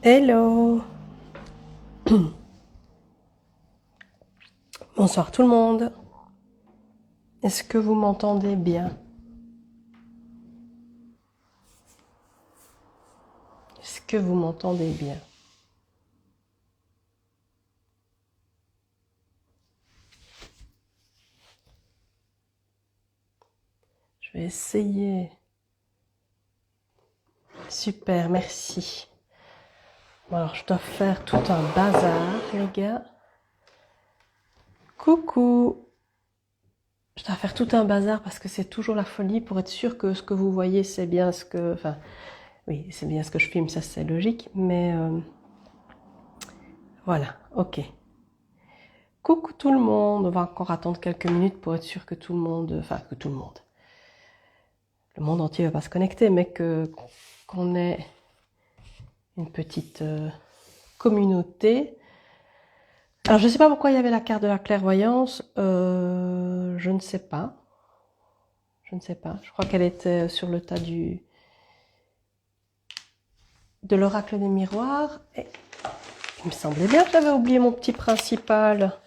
Hello! Bonsoir tout le monde. Est-ce que vous m'entendez bien? Est-ce que vous m'entendez bien? Je vais essayer. Super, merci. Bon, alors, je dois faire tout un bazar, les gars. Coucou! Je dois faire tout un bazar parce que c'est toujours la folie pour être sûr que ce que vous voyez, c'est bien ce que... Enfin, oui, c'est bien ce que je filme, ça c'est logique, mais... voilà, ok. Coucou tout le monde, on va encore attendre quelques minutes pour être sûr que tout le monde... Enfin, que tout le monde. Le monde entier va pas se connecter, mais qu'on ait une petite communauté. Alors, je ne sais pas pourquoi il y avait la carte de la clairvoyance. Je ne sais pas. Je ne sais pas. Je crois qu'elle était sur le tas de l'oracle des miroirs. Et il me semblait bien que j'avais oublié mon petit principal.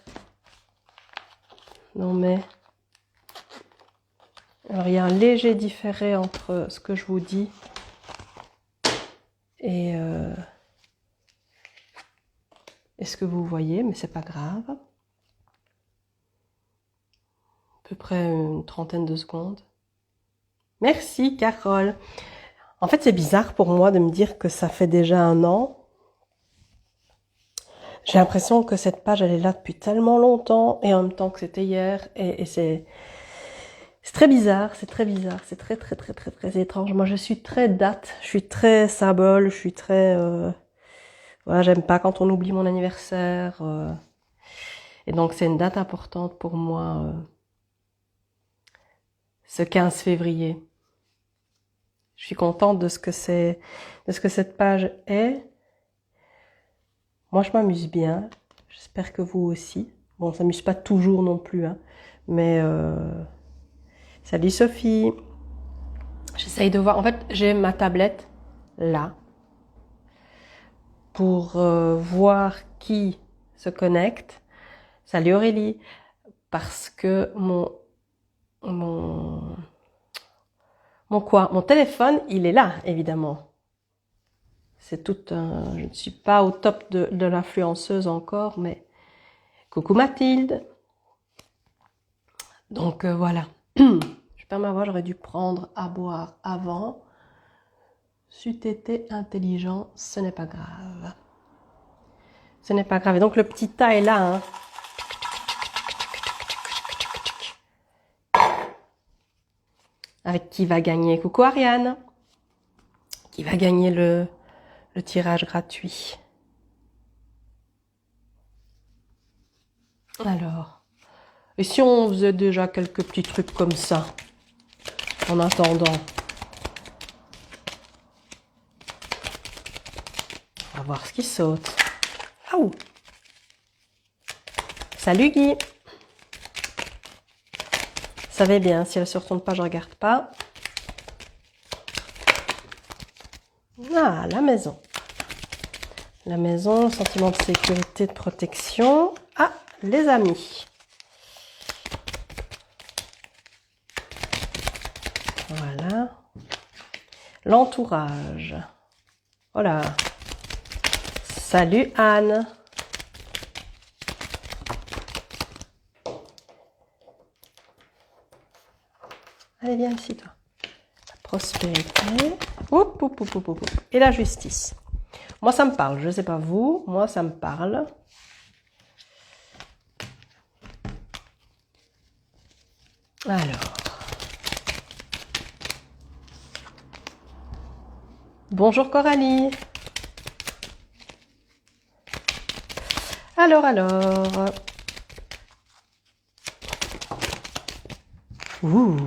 Non mais... Alors, il y a un léger différé entre ce que je vous dis et ce que vous voyez, mais c'est pas grave. À peu près une trentaine de secondes. Merci, Carole. En fait, c'est bizarre pour moi de me dire que ça fait déjà 1 an. J'ai l'impression que cette page, elle est là depuis tellement longtemps, et en même temps que c'était hier, et c'est très bizarre, c'est très bizarre, c'est très étrange. Moi, je suis très date, je suis très symbole, je suis très... voilà, j'aime pas quand on oublie mon anniversaire. Et donc, c'est une date importante pour moi, ce 15 février. Je suis contente de ce que cette page est. Moi, je m'amuse bien. J'espère que vous aussi. Bon, on s'amuse pas toujours non plus, hein. Mais salut Sophie. J'essaye de voir. En fait, j'ai ma tablette là pour voir qui se connecte. Salut Aurélie. Parce que mon téléphone, il est là, évidemment. C'est tout un... Je ne suis pas au top de l'influenceuse encore, mais... Coucou Mathilde. Donc voilà. Je perds ma voix, j'aurais dû prendre à boire avant. C'eût été intelligent, ce n'est pas grave. Ce n'est pas grave. Et donc le petit tas est là, hein. Avec qui va gagner? Coucou Ariane. Qui va gagner le tirage gratuit? Alors, et si on faisait déjà quelques petits trucs comme ça, en attendant? On va voir ce qui saute. Ah ouh! Salut Guy! Vous savez bien, si elle se retourne pas, je regarde pas. Ah, la maison. La maison, sentiment de sécurité, de protection. Ah, les amis. Voilà. L'entourage. Voilà. Salut Anne. Allez, viens ici, toi. La prospérité. Oup, oup, oup, oup, oup. Et la justice. Moi, ça me parle. Je ne sais pas vous. Moi, ça me parle. Alors. Bonjour Coralie. Alors. Ouh.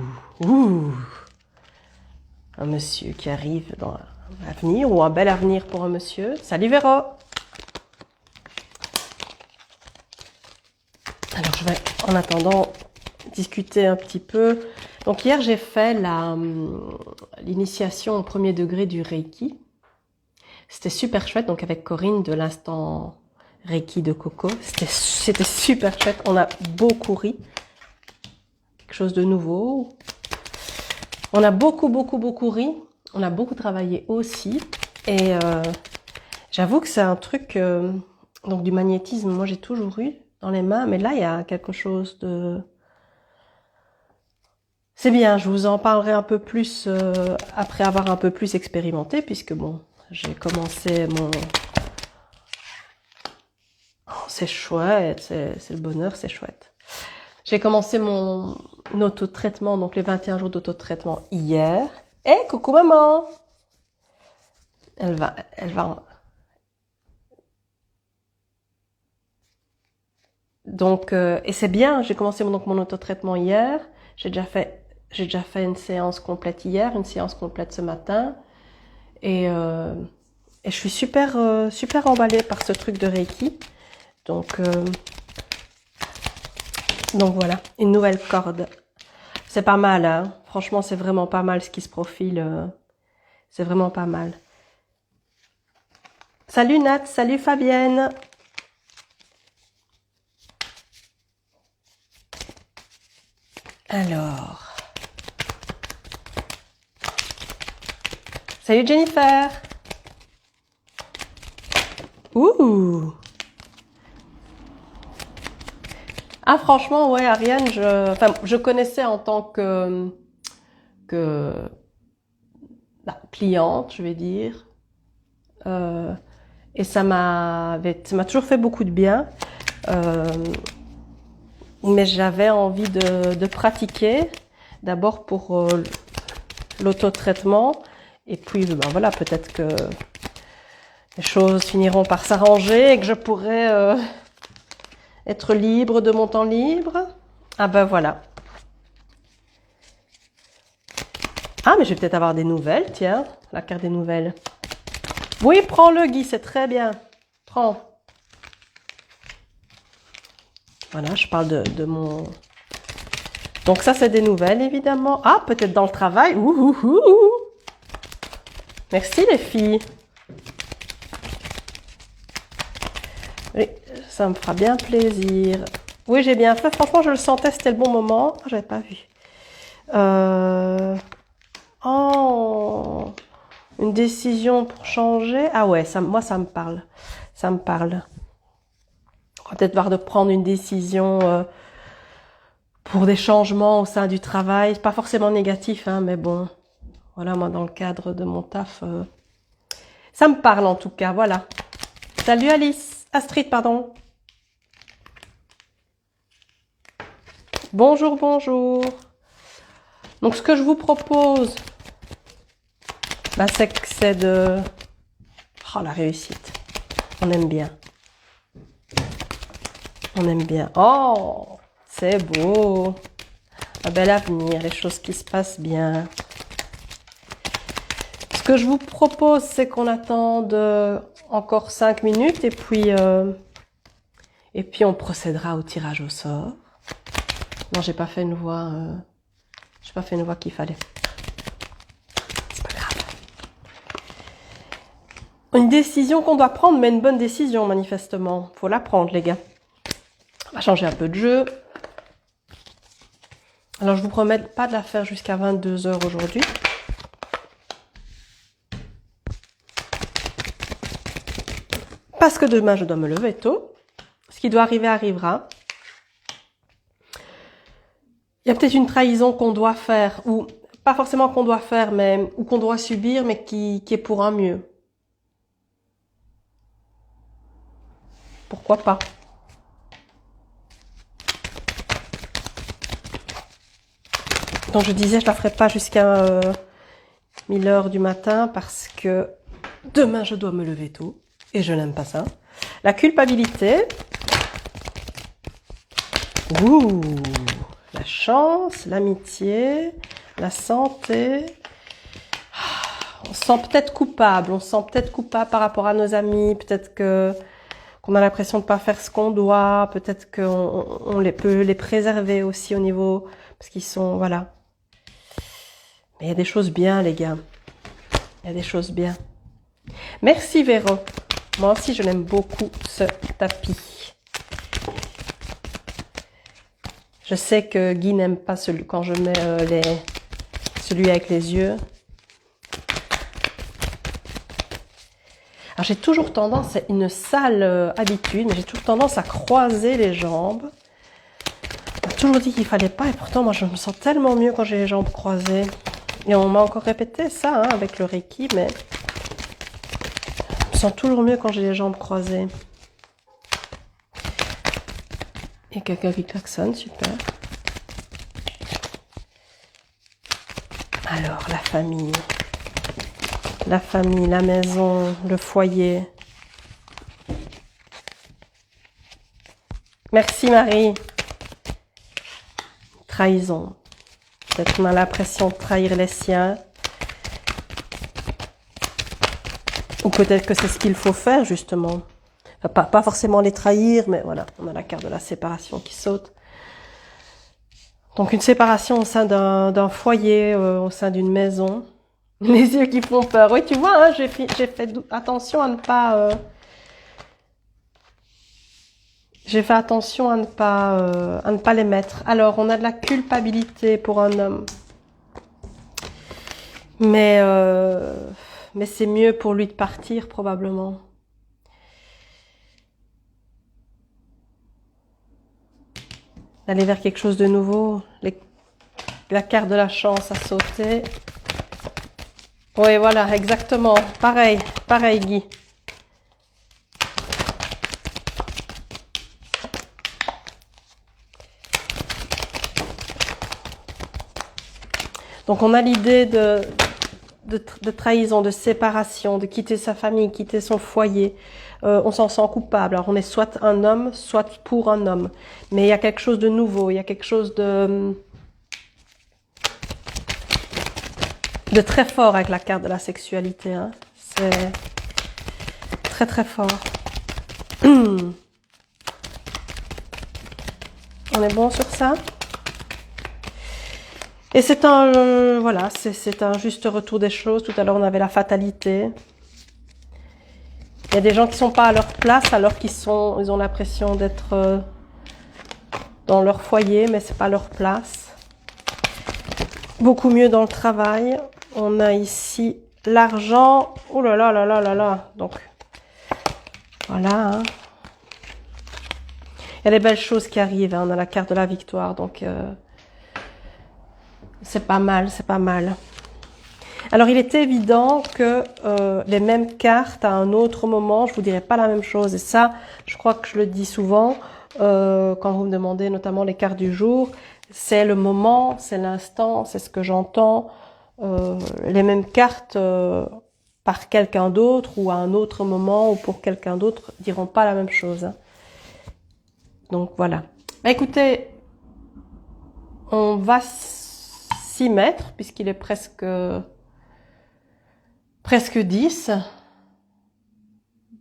Un monsieur qui arrive dans l'avenir, ou un bel avenir pour un monsieur. Salut Véro. Alors je vais, en attendant, discuter un petit peu. Donc hier j'ai fait l'initiation au 1er degré du Reiki. C'était super chouette, donc avec Corinne de l'instant Reiki de Coco. C'était super chouette, on a beaucoup ri. Quelque chose de nouveau. On a beaucoup ri. On a beaucoup travaillé aussi. Et j'avoue que c'est un truc... donc du magnétisme, moi j'ai toujours eu dans les mains. Mais là, il y a quelque chose de... C'est bien, je vous en parlerai un peu plus après avoir un peu plus expérimenté. Puisque bon, j'ai commencé mon... Oh, c'est chouette, c'est le bonheur, c'est chouette. J'ai commencé mon autotraitement, donc les 21 jours d'autotraitement hier. Eh, coucou maman! Elle va... Donc, et c'est bien, j'ai commencé donc mon autotraitement hier. J'ai déjà fait une séance complète hier, une séance complète ce matin. Et je suis super emballée par ce truc de Reiki. Donc voilà, une nouvelle corde. C'est pas mal, hein. Franchement, c'est vraiment pas mal ce qui se profile. C'est vraiment pas mal. Salut Nat, salut Fabienne. Alors. Salut Jennifer. Ouh. Ah franchement, ouais, Ariane, je connaissais en tant que cliente, je vais dire. Et ça m'a toujours fait beaucoup de bien. Mais j'avais envie de pratiquer, d'abord pour l'autotraitement, et puis ben voilà, peut-être que les choses finiront par s'arranger et que je pourrai être libre de mon temps libre. Ah ben voilà. Ah mais je vais peut-être avoir des nouvelles, tiens, la carte des nouvelles. Oui, prends-le Guy, c'est très bien. Prends. Voilà, je parle de mon... Donc ça, c'est des nouvelles, évidemment. Ah, peut-être dans le travail. Ouh. Merci, les filles. Oui, ça me fera bien plaisir. Oui, j'ai bien fait. Franchement, je le sentais, c'était le bon moment. Oh, j'avais pas vu. Oh, une décision pour changer. Ah ouais, moi, ça me parle. Ça me parle. On va peut-être voir de prendre une décision... pour des changements au sein du travail, pas forcément négatif, hein, mais bon, voilà, moi dans le cadre de mon taf, ça me parle en tout cas, voilà. Salut Astrid, pardon. Bonjour. Donc ce que je vous propose, bah, c'est de... Oh, la réussite, on aime bien. On aime bien. Oh, c'est beau. Un bel avenir, les choses qui se passent bien. Ce que je vous propose, c'est qu'on attende encore 5 minutes et puis on procédera au tirage au sort. Non, j'ai pas fait une voix qu'il fallait. C'est pas grave. Une décision qu'on doit prendre, mais une bonne décision manifestement. Faut la prendre, les gars. On va changer un peu de jeu. Alors, je vous promets pas de la faire jusqu'à 22 h aujourd'hui. Parce que demain, je dois me lever tôt. Ce qui doit arriver, arrivera. Il y a peut-être une trahison qu'on doit faire, ou pas forcément qu'on doit faire, mais ou qu'on doit subir, mais qui est pour un mieux. Pourquoi pas? Donc je disais, je la ferai pas jusqu'à 1000 h du matin parce que demain je dois me lever tôt et je n'aime pas ça. La culpabilité. Ouh, la chance, l'amitié, la santé. On se sent peut-être coupable. On se sent peut-être coupable par rapport à nos amis. Peut-être qu'on a l'impression de pas faire ce qu'on doit. Peut-être qu'on peut les préserver aussi au niveau parce qu'ils sont voilà. Mais il y a des choses bien, les gars. Il y a des choses bien. Merci Véro. Moi aussi, je l'aime beaucoup, ce tapis. Je sais que Guy n'aime pas celui quand je mets celui avec les yeux. Alors j'ai toujours tendance, c'est une sale habitude, mais j'ai toujours tendance à croiser les jambes. On m'a toujours dit qu'il fallait pas, et pourtant moi je me sens tellement mieux quand j'ai les jambes croisées. Et on m'a encore répété ça avec le Reiki, mais je me sens toujours mieux quand j'ai les jambes croisées. Et quelqu'un qui klaxonne, super. Alors, la famille, la maison, le foyer. Merci Marie. Trahison. Peut-être qu'on a l'impression de trahir les siens. Ou peut-être que c'est ce qu'il faut faire, justement. Enfin, pas forcément les trahir, mais voilà, on a la carte de la séparation qui saute. Donc une séparation au sein d'un foyer, au sein d'une maison. Les yeux qui font peur. Oui, tu vois, hein, j'ai fait attention à ne pas... j'ai fait attention à ne pas les mettre. Alors, on a de la culpabilité pour un homme. Mais c'est mieux pour lui de partir, probablement. D'aller vers quelque chose de nouveau. La carte de la chance a sauté. Oui, voilà, exactement. Pareil, Guy. Donc on a l'idée de trahison, de séparation, de quitter sa famille, quitter son foyer. On s'en sent coupable. Alors on est soit un homme, soit pour un homme. Mais il y a quelque chose de nouveau, il y a quelque chose de très fort avec la carte de la sexualité. Hein. C'est très très fort. On est bon sur ça? Et c'est un, voilà, c'est un juste retour des choses. Tout à l'heure, on avait la fatalité. Il y a des gens qui sont pas à leur place alors ils ont l'impression d'être dans leur foyer, mais c'est pas leur place. Beaucoup mieux dans le travail. On a ici l'argent. Oh là là là là là là. Donc, voilà. Hein. Il y a des belles choses qui arrivent. Hein. On a la carte de la victoire, donc... c'est pas mal, c'est pas mal. Alors, il est évident que les mêmes cartes, à un autre moment, je vous dirai pas la même chose. Et ça, je crois que je le dis souvent, quand vous me demandez notamment les cartes du jour, c'est le moment, c'est l'instant, c'est ce que j'entends. Les mêmes cartes par quelqu'un d'autre ou à un autre moment ou pour quelqu'un d'autre diront pas la même chose. Hein. Donc, voilà. Bah, écoutez, on va s'y mettre puisqu'il est presque 10.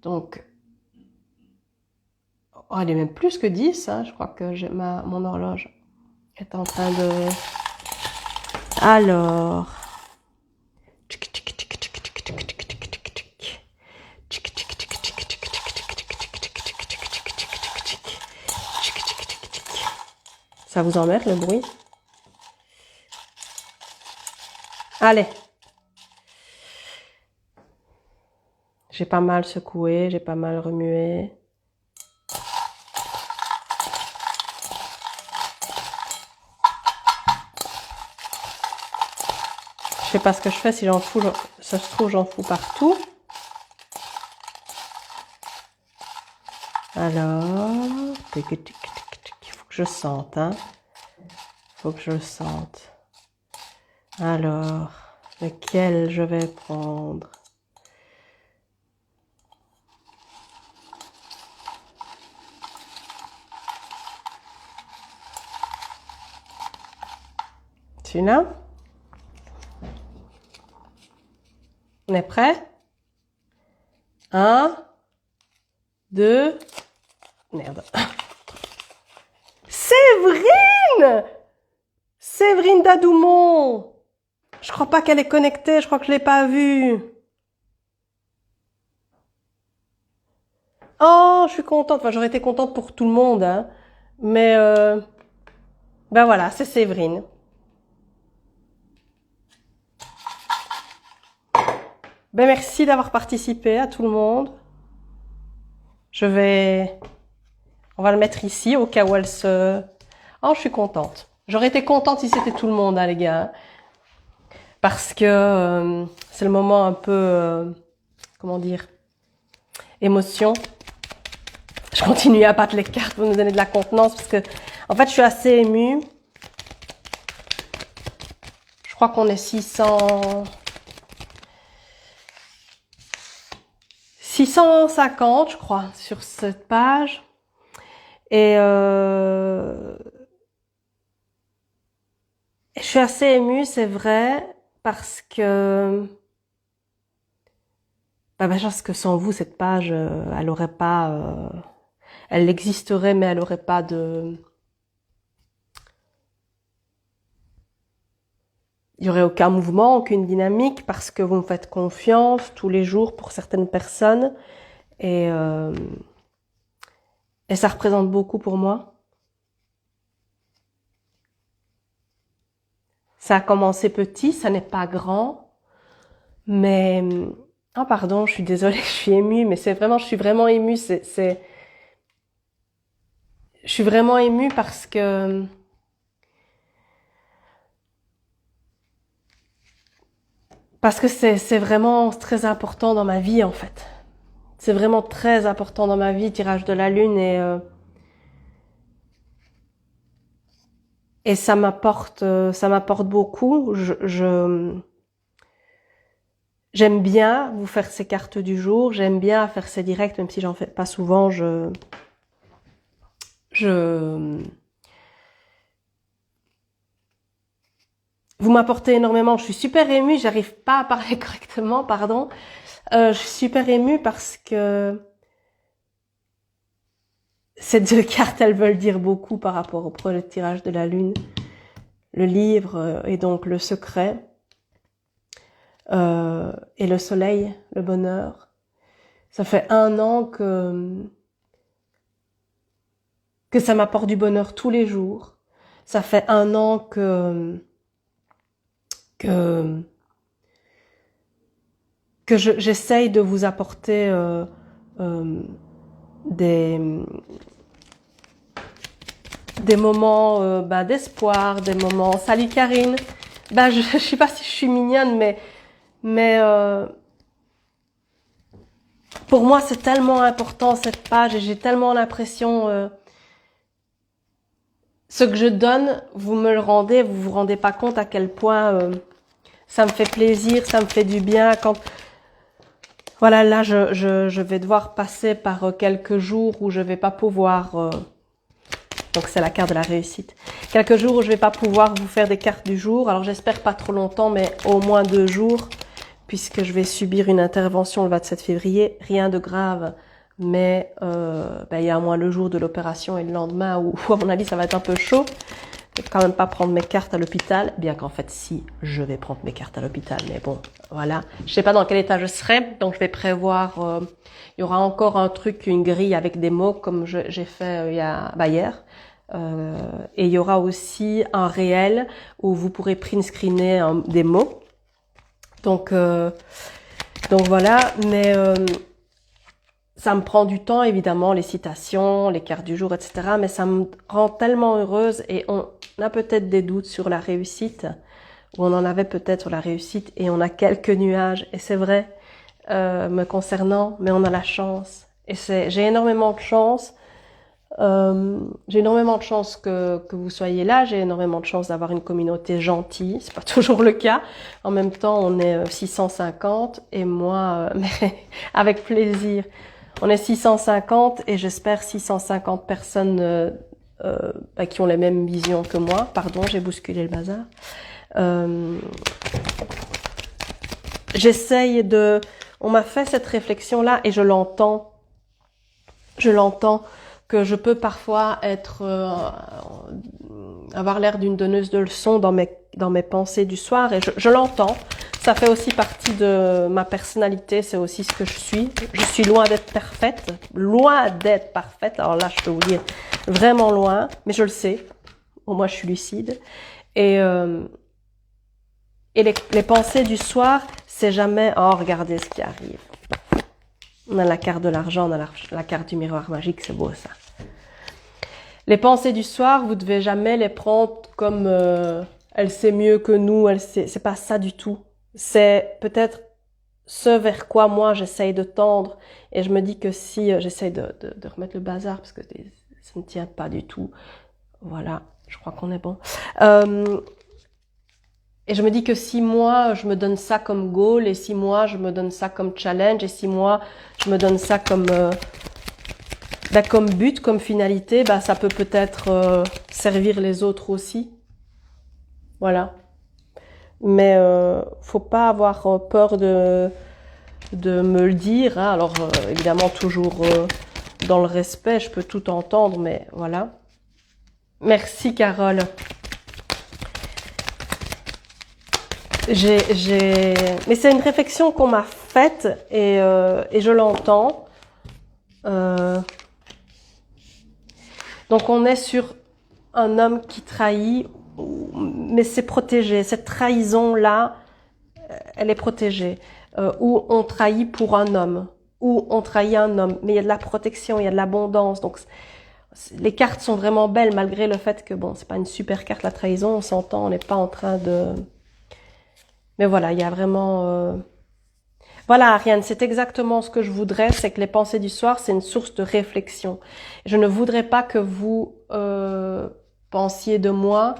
Donc, oh, il est même plus que 10. Hein. Je crois que mon horloge est en train de... Alors... Ça vous emmerde le bruit? Allez. J'ai pas mal secoué, j'ai pas mal remué. Je sais pas ce que je fais, si j'en fous, ça se trouve, j'en fous partout. Alors, il faut que je sente, hein. Il faut que je le sente. Alors, lequel je vais prendre? Celui-là? On est prêt? 1, 2, merde. Séverine! Séverine Dadoumont! Je crois pas qu'elle est connectée, je crois que je l'ai pas vue. Oh, je suis contente. Enfin, j'aurais été contente pour tout le monde, hein. Mais, ben voilà, c'est Séverine. Ben merci d'avoir participé à tout le monde. On va le mettre ici au cas où elle se... Oh, je suis contente. J'aurais été contente si c'était tout le monde, hein, les gars. Parce que c'est le moment un peu, comment dire, émotion. Je continue à battre les cartes pour nous donner de la contenance parce que, en fait, je suis assez émue. Je crois qu'on est 650, je crois, sur cette page. Et je suis assez émue, c'est vrai, parce que je pense que sans vous, cette page, elle aurait pas, elle existerait, mais elle aurait pas de, il y aurait aucun mouvement, aucune dynamique, parce que vous me faites confiance tous les jours pour certaines personnes, et ça représente beaucoup pour moi. Ça a commencé petit, ça n'est pas grand, mais oh pardon, je suis désolée, je suis émue, mais c'est vraiment, je suis vraiment émue. Je suis vraiment émue parce que c'est vraiment très important dans ma vie en fait. C'est vraiment très important dans ma vie, tirage de la lune et ça m'apporte beaucoup. J'aime bien vous faire ces cartes du jour, j'aime bien faire ces directs, même si j'en fais pas souvent. Vous m'apportez énormément. Je suis super émue. J'arrive pas à parler correctement, pardon. Je suis super émue parce que ces deux cartes, elles veulent dire beaucoup par rapport au projet de tirage de la lune, le livre et donc le secret. Et le soleil, le bonheur. Ça fait 1 an que ça m'apporte du bonheur tous les jours. Ça fait 1 an que j'essaye de vous apporter des moments d'espoir, des moments. Salut Karine. Je sais pas si je suis mignonne, mais pour moi c'est tellement important cette page et j'ai tellement l'impression ce que je donne, vous me le rendez, vous vous rendez pas compte à quel point ça me fait plaisir, ça me fait du bien. Quand voilà, là je vais devoir passer par quelques jours où je vais pas pouvoir. Donc c'est la carte de la réussite. Quelques jours où je vais pas pouvoir vous faire des cartes du jour. Alors j'espère pas trop longtemps, mais au moins 2 jours, puisque je vais subir une intervention le 27 février. Rien de grave, mais il y a au moins le jour de l'opération et le lendemain où à mon avis ça va être un peu chaud. Je vais quand même pas prendre mes cartes à l'hôpital, bien qu'en fait si, je vais prendre mes cartes à l'hôpital, mais bon, voilà. Je sais pas dans quel état je serai, donc je vais prévoir, il y aura encore un truc, une grille avec des mots comme j'ai fait hier. Et il y aura aussi un réel où vous pourrez print screener des mots. Donc voilà, mais ça me prend du temps évidemment, les citations, les cartes du jour, etc. Mais ça me rend tellement heureuse et on a peut-être des doutes sur la réussite, ou on en avait peut-être sur la réussite et on a quelques nuages, et c'est vrai me concernant, mais on a la chance. Et j'ai énormément de chance. J'ai énormément de chance que vous soyez là, j'ai énormément de chance d'avoir une communauté gentille, c'est pas toujours le cas. En même temps, on est 650 et moi, mais avec plaisir. On est 650 et j'espère 650 personnes qui ont les mêmes visions que moi. Pardon, j'ai bousculé le bazar. J'essaye de... On m'a fait cette réflexion-là et je l'entends. Je l'entends que je peux parfois être... avoir l'air d'une donneuse de leçons dans mes pensées du soir et je l'entends. Ça fait aussi partie de ma personnalité, c'est aussi ce que je suis. Je suis loin d'être parfaite, loin d'être parfaite. Alors là, je peux vous dire vraiment loin, mais je le sais. Au moins, je suis lucide. Et les pensées du soir, c'est jamais « Oh, regardez ce qui arrive ». On a la carte de l'argent, on a la carte du miroir magique, c'est beau ça. Les pensées du soir, vous devez jamais les prendre comme elle sait mieux que nous, c'est pas ça du tout. C'est peut-être ce vers quoi moi j'essaye de tendre. Et je me dis que si j'essaye de remettre le bazar, parce que ça ne tient pas du tout. Voilà, je crois qu'on est bon. Et je me dis que si moi, je me donne ça comme goal, et si moi, je me donne ça comme challenge, et si moi, je me donne ça comme, comme but, comme finalité, ça peut peut-être servir les autres aussi. Voilà. Mais faut pas avoir peur de me le dire. Hein. Alors, évidemment, toujours dans le respect, je peux tout entendre, mais voilà. Merci, Carole. Mais c'est une réflexion qu'on m'a faite et je l'entends. Donc on est sur un homme qui trahit, mais c'est protégé. Cette trahison-là, elle est protégée. Où on trahit pour un homme, où on trahit un homme. Mais il y a de la protection, il y a de l'abondance. Donc les cartes sont vraiment belles malgré le fait que bon, c'est pas une super carte la trahison. On s'entend, on n'est pas en train de... Mais voilà, il y a vraiment... Voilà, Ariane, c'est exactement ce que je voudrais, c'est que les pensées du soir, c'est une source de réflexion. Je ne voudrais pas que vous pensiez de moi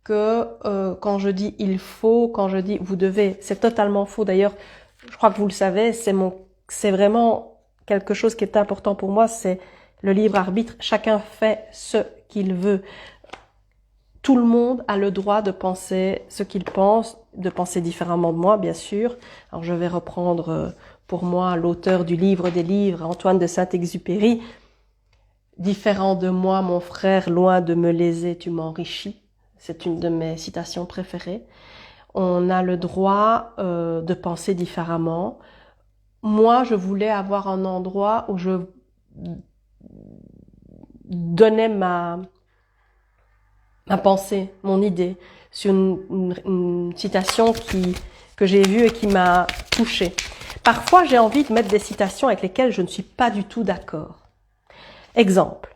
que quand je dis « il faut », quand je dis « vous devez », c'est totalement faux. D'ailleurs, je crois que vous le savez, c'est vraiment quelque chose qui est important pour moi, c'est le libre arbitre. Chacun fait ce qu'il veut. Tout le monde a le droit de penser ce qu'il pense, de penser différemment de moi, bien sûr. Alors, je vais reprendre pour moi l'auteur du livre des livres, Antoine de Saint-Exupéry. Différent de moi, mon frère, loin de me léser, tu m'enrichis. C'est une de mes citations préférées. On a le droit de penser différemment. Moi, je voulais avoir un endroit où je donnais ma pensée, mon idée, sur une citation que j'ai vue et qui m'a touchée. Parfois, j'ai envie de mettre des citations avec lesquelles je ne suis pas du tout d'accord. Exemple,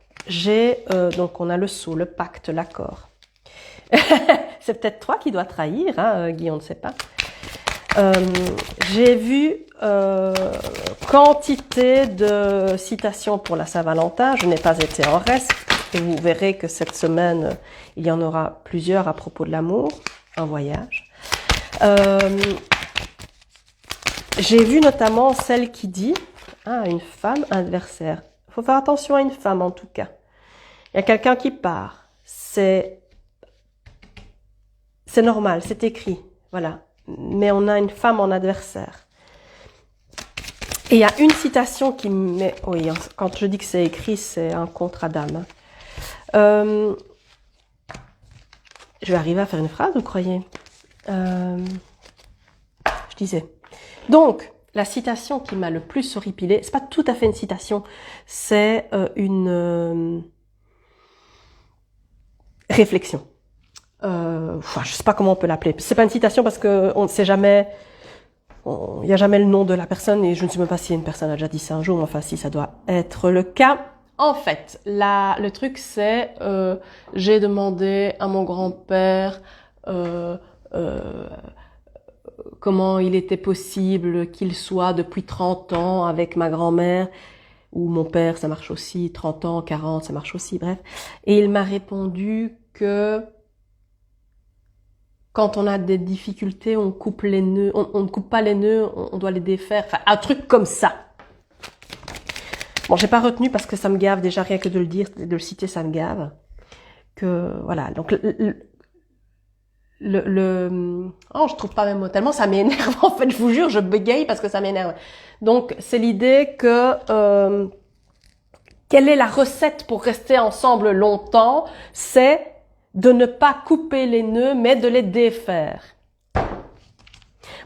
donc on a le sceau, le pacte, l'accord. C'est peut-être toi qui dois trahir, hein, Guy, on ne sait pas. J'ai vu quantité de citations pour la Saint-Valentin, je n'ai pas été en reste. Et vous verrez que cette semaine, il y en aura plusieurs à propos de l'amour, un voyage. J'ai vu notamment celle qui dit une femme adversaire. Il faut faire attention à une femme en tout cas. Il y a quelqu'un qui part. C'est normal, c'est écrit. Voilà. Mais on a une femme en adversaire. Et il y a une citation qui met... Oui, quand je dis que c'est écrit, c'est un contrat d'âme. Je vais arriver à faire une phrase, vous croyez? Je disais. Donc, la citation qui m'a le plus horripilée, c'est pas tout à fait une citation, c'est une réflexion. Je sais pas comment on peut l'appeler. C'est pas une citation parce que on ne sait jamais, il n'y a jamais le nom de la personne et je ne sais même pas si une personne a déjà dit ça un jour, mais enfin si ça doit être le cas. En fait, le truc c'est, j'ai demandé à mon grand-père comment il était possible qu'il soit depuis 30 ans avec ma grand-mère, ou mon père, ça marche aussi, 30 ans, 40, ça marche aussi, bref. Et il m'a répondu que quand on a des difficultés, on coupe les nœuds, on ne coupe pas les nœuds, on doit les défaire, enfin un truc comme ça. Bon, j'ai pas retenu parce que ça me gave déjà rien que de le dire, de le citer, ça me gave. Que voilà, donc je trouve pas mes mots tellement ça m'énerve en fait, je vous jure, je bégaye parce que ça m'énerve. Donc c'est l'idée que quelle est la recette pour rester ensemble longtemps? C'est de ne pas couper les nœuds mais de les défaire.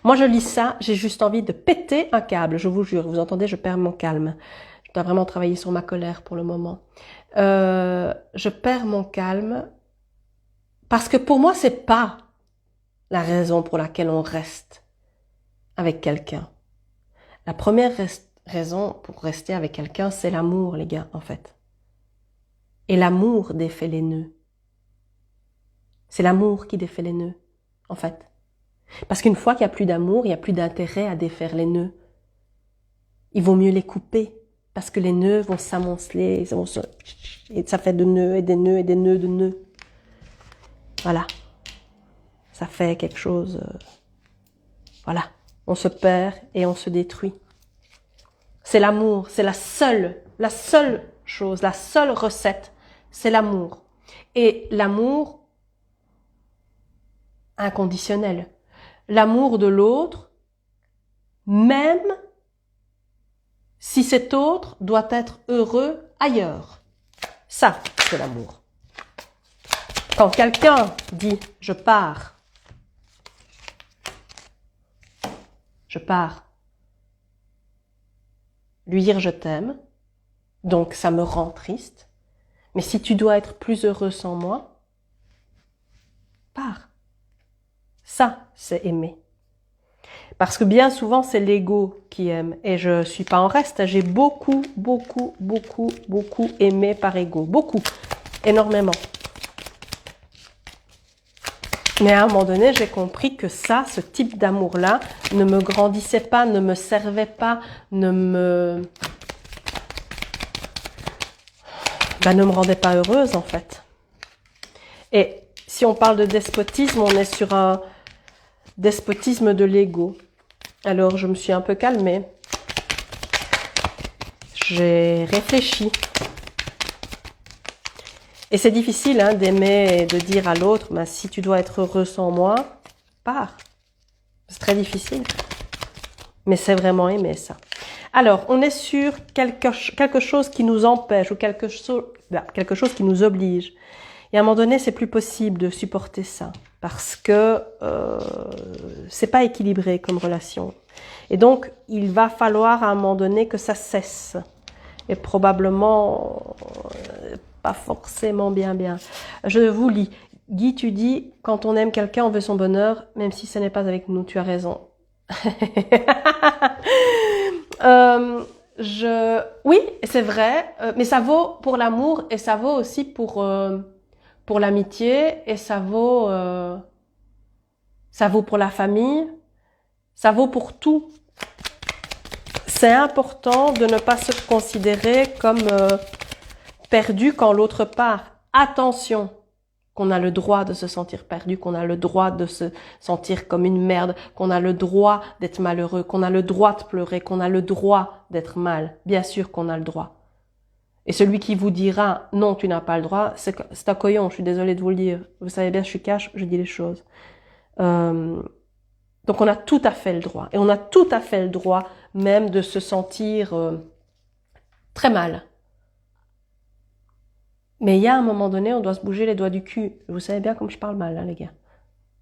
Moi, je lis ça, j'ai juste envie de péter un câble, je vous jure. Vous entendez, je perds mon calme. Je dois vraiment travailler sur ma colère pour le moment. Je perds mon calme parce que pour moi, c'est pas la raison pour laquelle on reste avec quelqu'un. La première raison pour rester avec quelqu'un, c'est l'amour, les gars, en fait. Et l'amour défait les nœuds. C'est l'amour qui défait les nœuds, en fait. Parce qu'une fois qu'il n'y a plus d'amour, il n'y a plus d'intérêt à défaire les nœuds. Il vaut mieux les couper, parce que les nœuds vont s'amonceler, et ça fait de nœuds et des nœuds et des nœuds de nœuds. Voilà. Ça fait quelque chose... voilà. On se perd et on se détruit. C'est l'amour, c'est la seule chose, la seule recette, c'est l'amour. Et l'amour inconditionnel. L'amour de l'autre, même si cet autre doit être heureux ailleurs. Ça, c'est l'amour. Quand quelqu'un dit « je pars », lui dire « je t'aime », donc ça me rend triste, mais si tu dois être plus heureux sans moi, pars. Ça, c'est aimer. Parce que bien souvent, c'est l'ego qui aime. Et je suis pas en reste. J'ai beaucoup aimé par ego. Beaucoup. Énormément. Mais à un moment donné, j'ai compris que ça, ce type d'amour-là, ne me grandissait pas, ne me servait pas, ne me rendait pas heureuse, en fait. Et si on parle de despotisme, on est sur un despotisme de l'ego. Alors, je me suis un peu calmée. J'ai réfléchi. Et c'est difficile d'aimer et de dire à l'autre, si tu dois être heureux sans moi, pars. C'est très difficile. Mais c'est vraiment aimer ça. Alors, on est sur quelque chose qui nous empêche ou quelque chose qui nous oblige. Et à un moment donné, c'est plus possible de supporter ça parce que c'est pas équilibré comme relation. Et donc, il va falloir à un moment donné que ça cesse. Et probablement pas forcément bien. Je vous lis. Guy, tu dis, quand on aime quelqu'un, on veut son bonheur, même si ce n'est pas avec nous. Tu as raison. Oui, c'est vrai, mais ça vaut pour l'amour et ça vaut aussi pour l'amitié et ça vaut pour la famille, ça vaut pour tout. C'est important de ne pas se considérer comme perdu quand l'autre part. Attention, qu'on a le droit de se sentir perdu, qu'on a le droit de se sentir comme une merde, qu'on a le droit d'être malheureux, qu'on a le droit de pleurer, qu'on a le droit d'être mal. Bien sûr qu'on a le droit. Et celui qui vous dira « non, tu n'as pas le droit », c'est un coyon, je suis désolée de vous le dire. Vous savez bien, je suis cash, je dis les choses. Donc on a tout à fait le droit. Et on a tout à fait le droit même de se sentir très mal. Mais il y a un moment donné, on doit se bouger les doigts du cul. Vous savez bien comme je parle mal, les gars.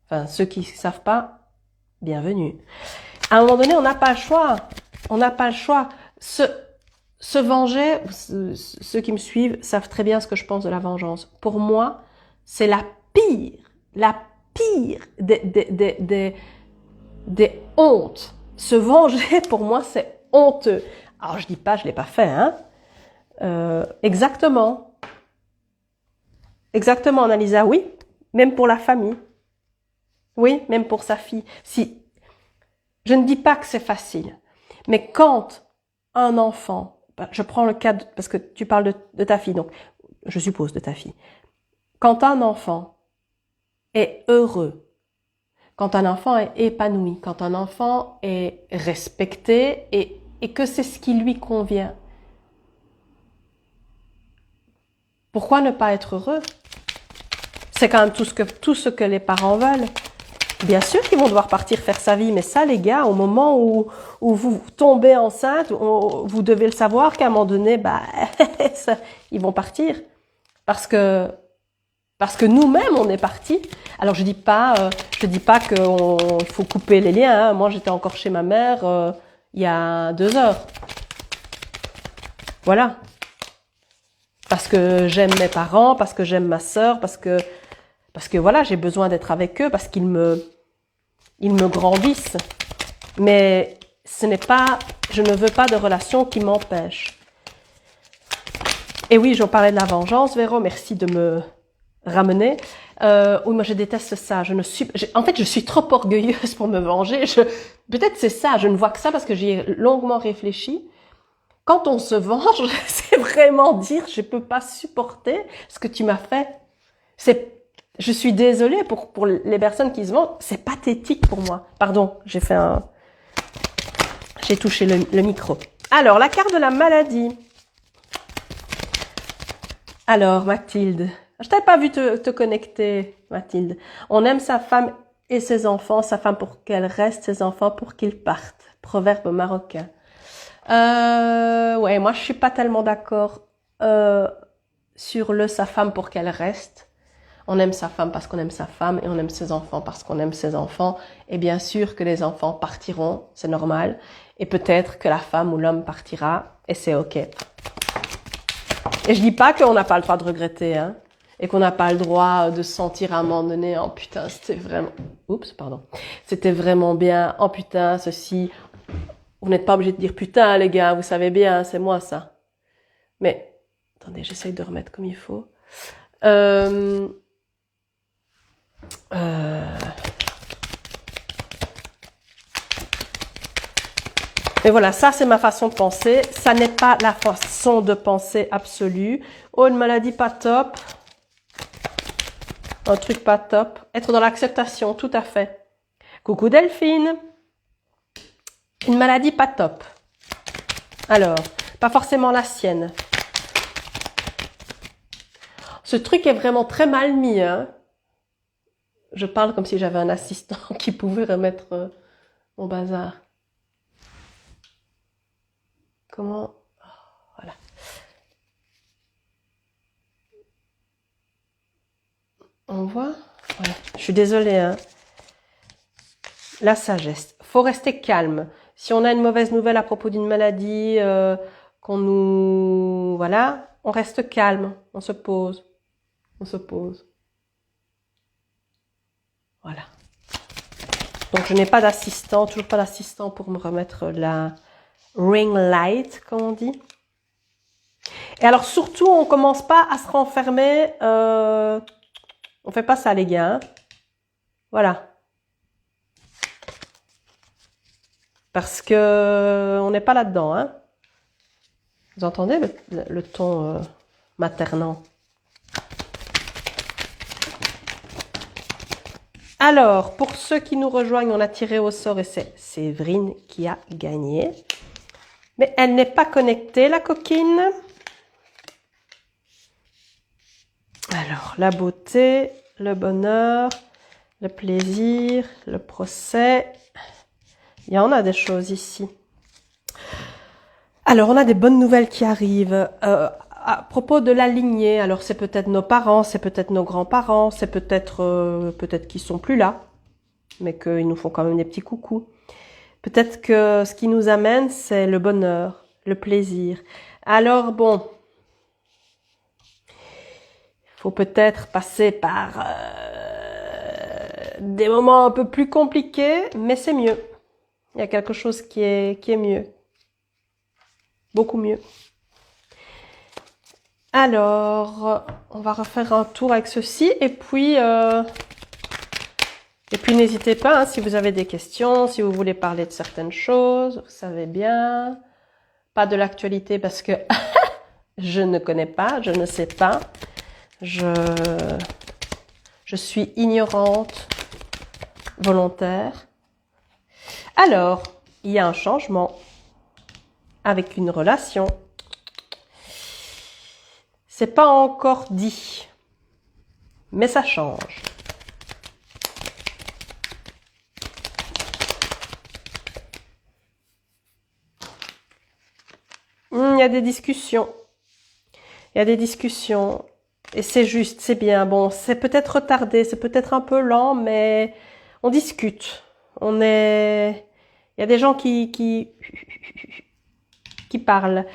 Enfin, ceux qui ne savent pas, bienvenue. À un moment donné, on n'a pas le choix. On n'a pas le choix. Se venger, ceux qui me suivent savent très bien ce que je pense de la vengeance. Pour moi, c'est la pire des hontes. Se venger, pour moi, c'est honteux. Alors, je dis pas, je l'ai pas fait, exactement. Exactement, Annalisa, oui. Même pour la famille. Oui, même pour sa fille. Si, je ne dis pas que c'est facile. Mais quand un enfant, je prends le cas, parce que tu parles de ta fille, donc, je suppose de ta fille. Quand un enfant est heureux, quand un enfant est épanoui, quand un enfant est respecté et que c'est ce qui lui convient, pourquoi ne pas être heureux? C'est quand même tout ce que les parents veulent. Bien sûr qu'ils vont devoir partir faire sa vie, mais ça, les gars, au moment où vous tombez enceinte, vous devez le savoir qu'à un moment donné, ils vont partir. Parce que Parce que nous-mêmes, on est partis. Alors, je dis pas qu'il faut couper les liens. Hein. Moi, j'étais encore chez ma mère il y a 2 heures. Voilà. Parce que j'aime mes parents, parce que j'aime ma sœur, parce que voilà, j'ai besoin d'être avec eux, parce qu'ils me grandissent. Mais je ne veux pas de relation qui m'empêche. Et oui, j'en parlais de la vengeance, Véro, merci de me ramener. Oui, moi je déteste ça. En fait, je suis trop orgueilleuse pour me venger. Peut-être c'est ça, je ne vois que ça parce que j'y ai longuement réfléchi. Quand on se venge, c'est vraiment dire je peux pas supporter ce que tu m'as fait. Je suis désolée pour les personnes qui se vengent, c'est pathétique pour moi. Pardon, j'ai touché le micro. Alors, la carte de la maladie. Alors, Mathilde, je t'avais pas vu te connecter, Mathilde. On aime sa femme et ses enfants, sa femme pour qu'elle reste, ses enfants pour qu'ils partent. Proverbe marocain. Ouais, moi je suis pas tellement d'accord sur sa femme pour qu'elle reste. On aime sa femme parce qu'on aime sa femme et on aime ses enfants parce qu'on aime ses enfants. Et bien sûr que les enfants partiront, c'est normal. Et peut-être que la femme ou l'homme partira et c'est ok. Et je dis pas qu'on n'a pas le droit de regretter, hein, et qu'on n'a pas le droit de se sentir à un moment donné, oh putain, c'était vraiment bien, oh putain, ceci. Vous n'êtes pas obligé de dire putain, les gars, vous savez bien, c'est moi ça. Mais, attendez, j'essaye de remettre comme il faut. Mais voilà, ça c'est ma façon de penser. Ça n'est pas la façon de penser absolue. Oh, une maladie pas top. Un truc pas top. Être dans l'acceptation, tout à fait. Coucou Delphine. Une maladie pas top. Alors, pas forcément la sienne. Ce truc est vraiment très mal mis, hein. Je parle comme si j'avais un assistant qui pouvait remettre mon bazar. Comment... Voilà. On voit? Ouais. Je suis désolée, hein. La sagesse. Faut rester calme. Si on a une mauvaise nouvelle à propos d'une maladie, Voilà, on reste calme. On se pose. On se pose. Voilà. Donc, je n'ai pas d'assistant, toujours pas d'assistant pour me remettre la ring light, comme on dit. Et alors, surtout, on commence pas à se renfermer. On fait pas ça, les gars. Hein. Voilà. Parce que on n'est pas là-dedans. Hein. Vous entendez le ton maternant? Alors, pour ceux qui nous rejoignent, on a tiré au sort et c'est Séverine qui a gagné. Mais elle n'est pas connectée, la coquine. Alors, la beauté, le bonheur, le plaisir, le procès. Il y en a des choses ici. Alors, on a des bonnes nouvelles qui arrivent. À propos de la lignée, alors c'est peut-être nos parents, c'est peut-être nos grands-parents, c'est peut-être qu'ils sont plus là, mais qu'ils nous font quand même des petits coucous. Peut-être que ce qui nous amène, c'est le bonheur, le plaisir. Alors bon, il faut peut-être passer par des moments un peu plus compliqués, mais c'est mieux. Il y a quelque chose qui est mieux. Beaucoup mieux. Alors, on va refaire un tour avec ceci et puis n'hésitez pas hein, si vous avez des questions, si vous voulez parler de certaines choses, vous savez bien. Pas de l'actualité parce que je ne connais pas, je ne sais pas. Je suis ignorante, volontaire. Alors, il y a un changement avec une relation. C'est pas encore dit, mais ça change. Il y a des discussions. Il y a des discussions. Et c'est juste, c'est bien. Bon, c'est peut-être retardé, c'est peut-être un peu lent, mais on discute. Il y a des gens qui parlent.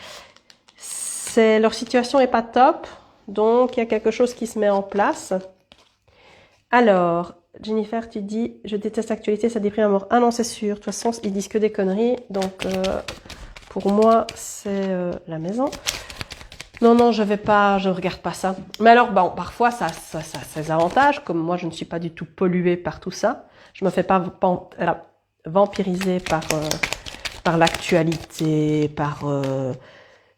Leur situation est pas top, donc il y a quelque chose qui se met en place. Alors, Jennifer, tu dis, je déteste l'actualité, ça déprime à mort. Ah non, c'est sûr. De toute façon, ils disent que des conneries, donc pour moi, c'est la maison. Non, non, je regarde pas ça. Mais alors, bon, parfois, ça a ses avantages, comme moi, je ne suis pas du tout polluée par tout ça. Je me fais pas vampiriser par l'actualité, par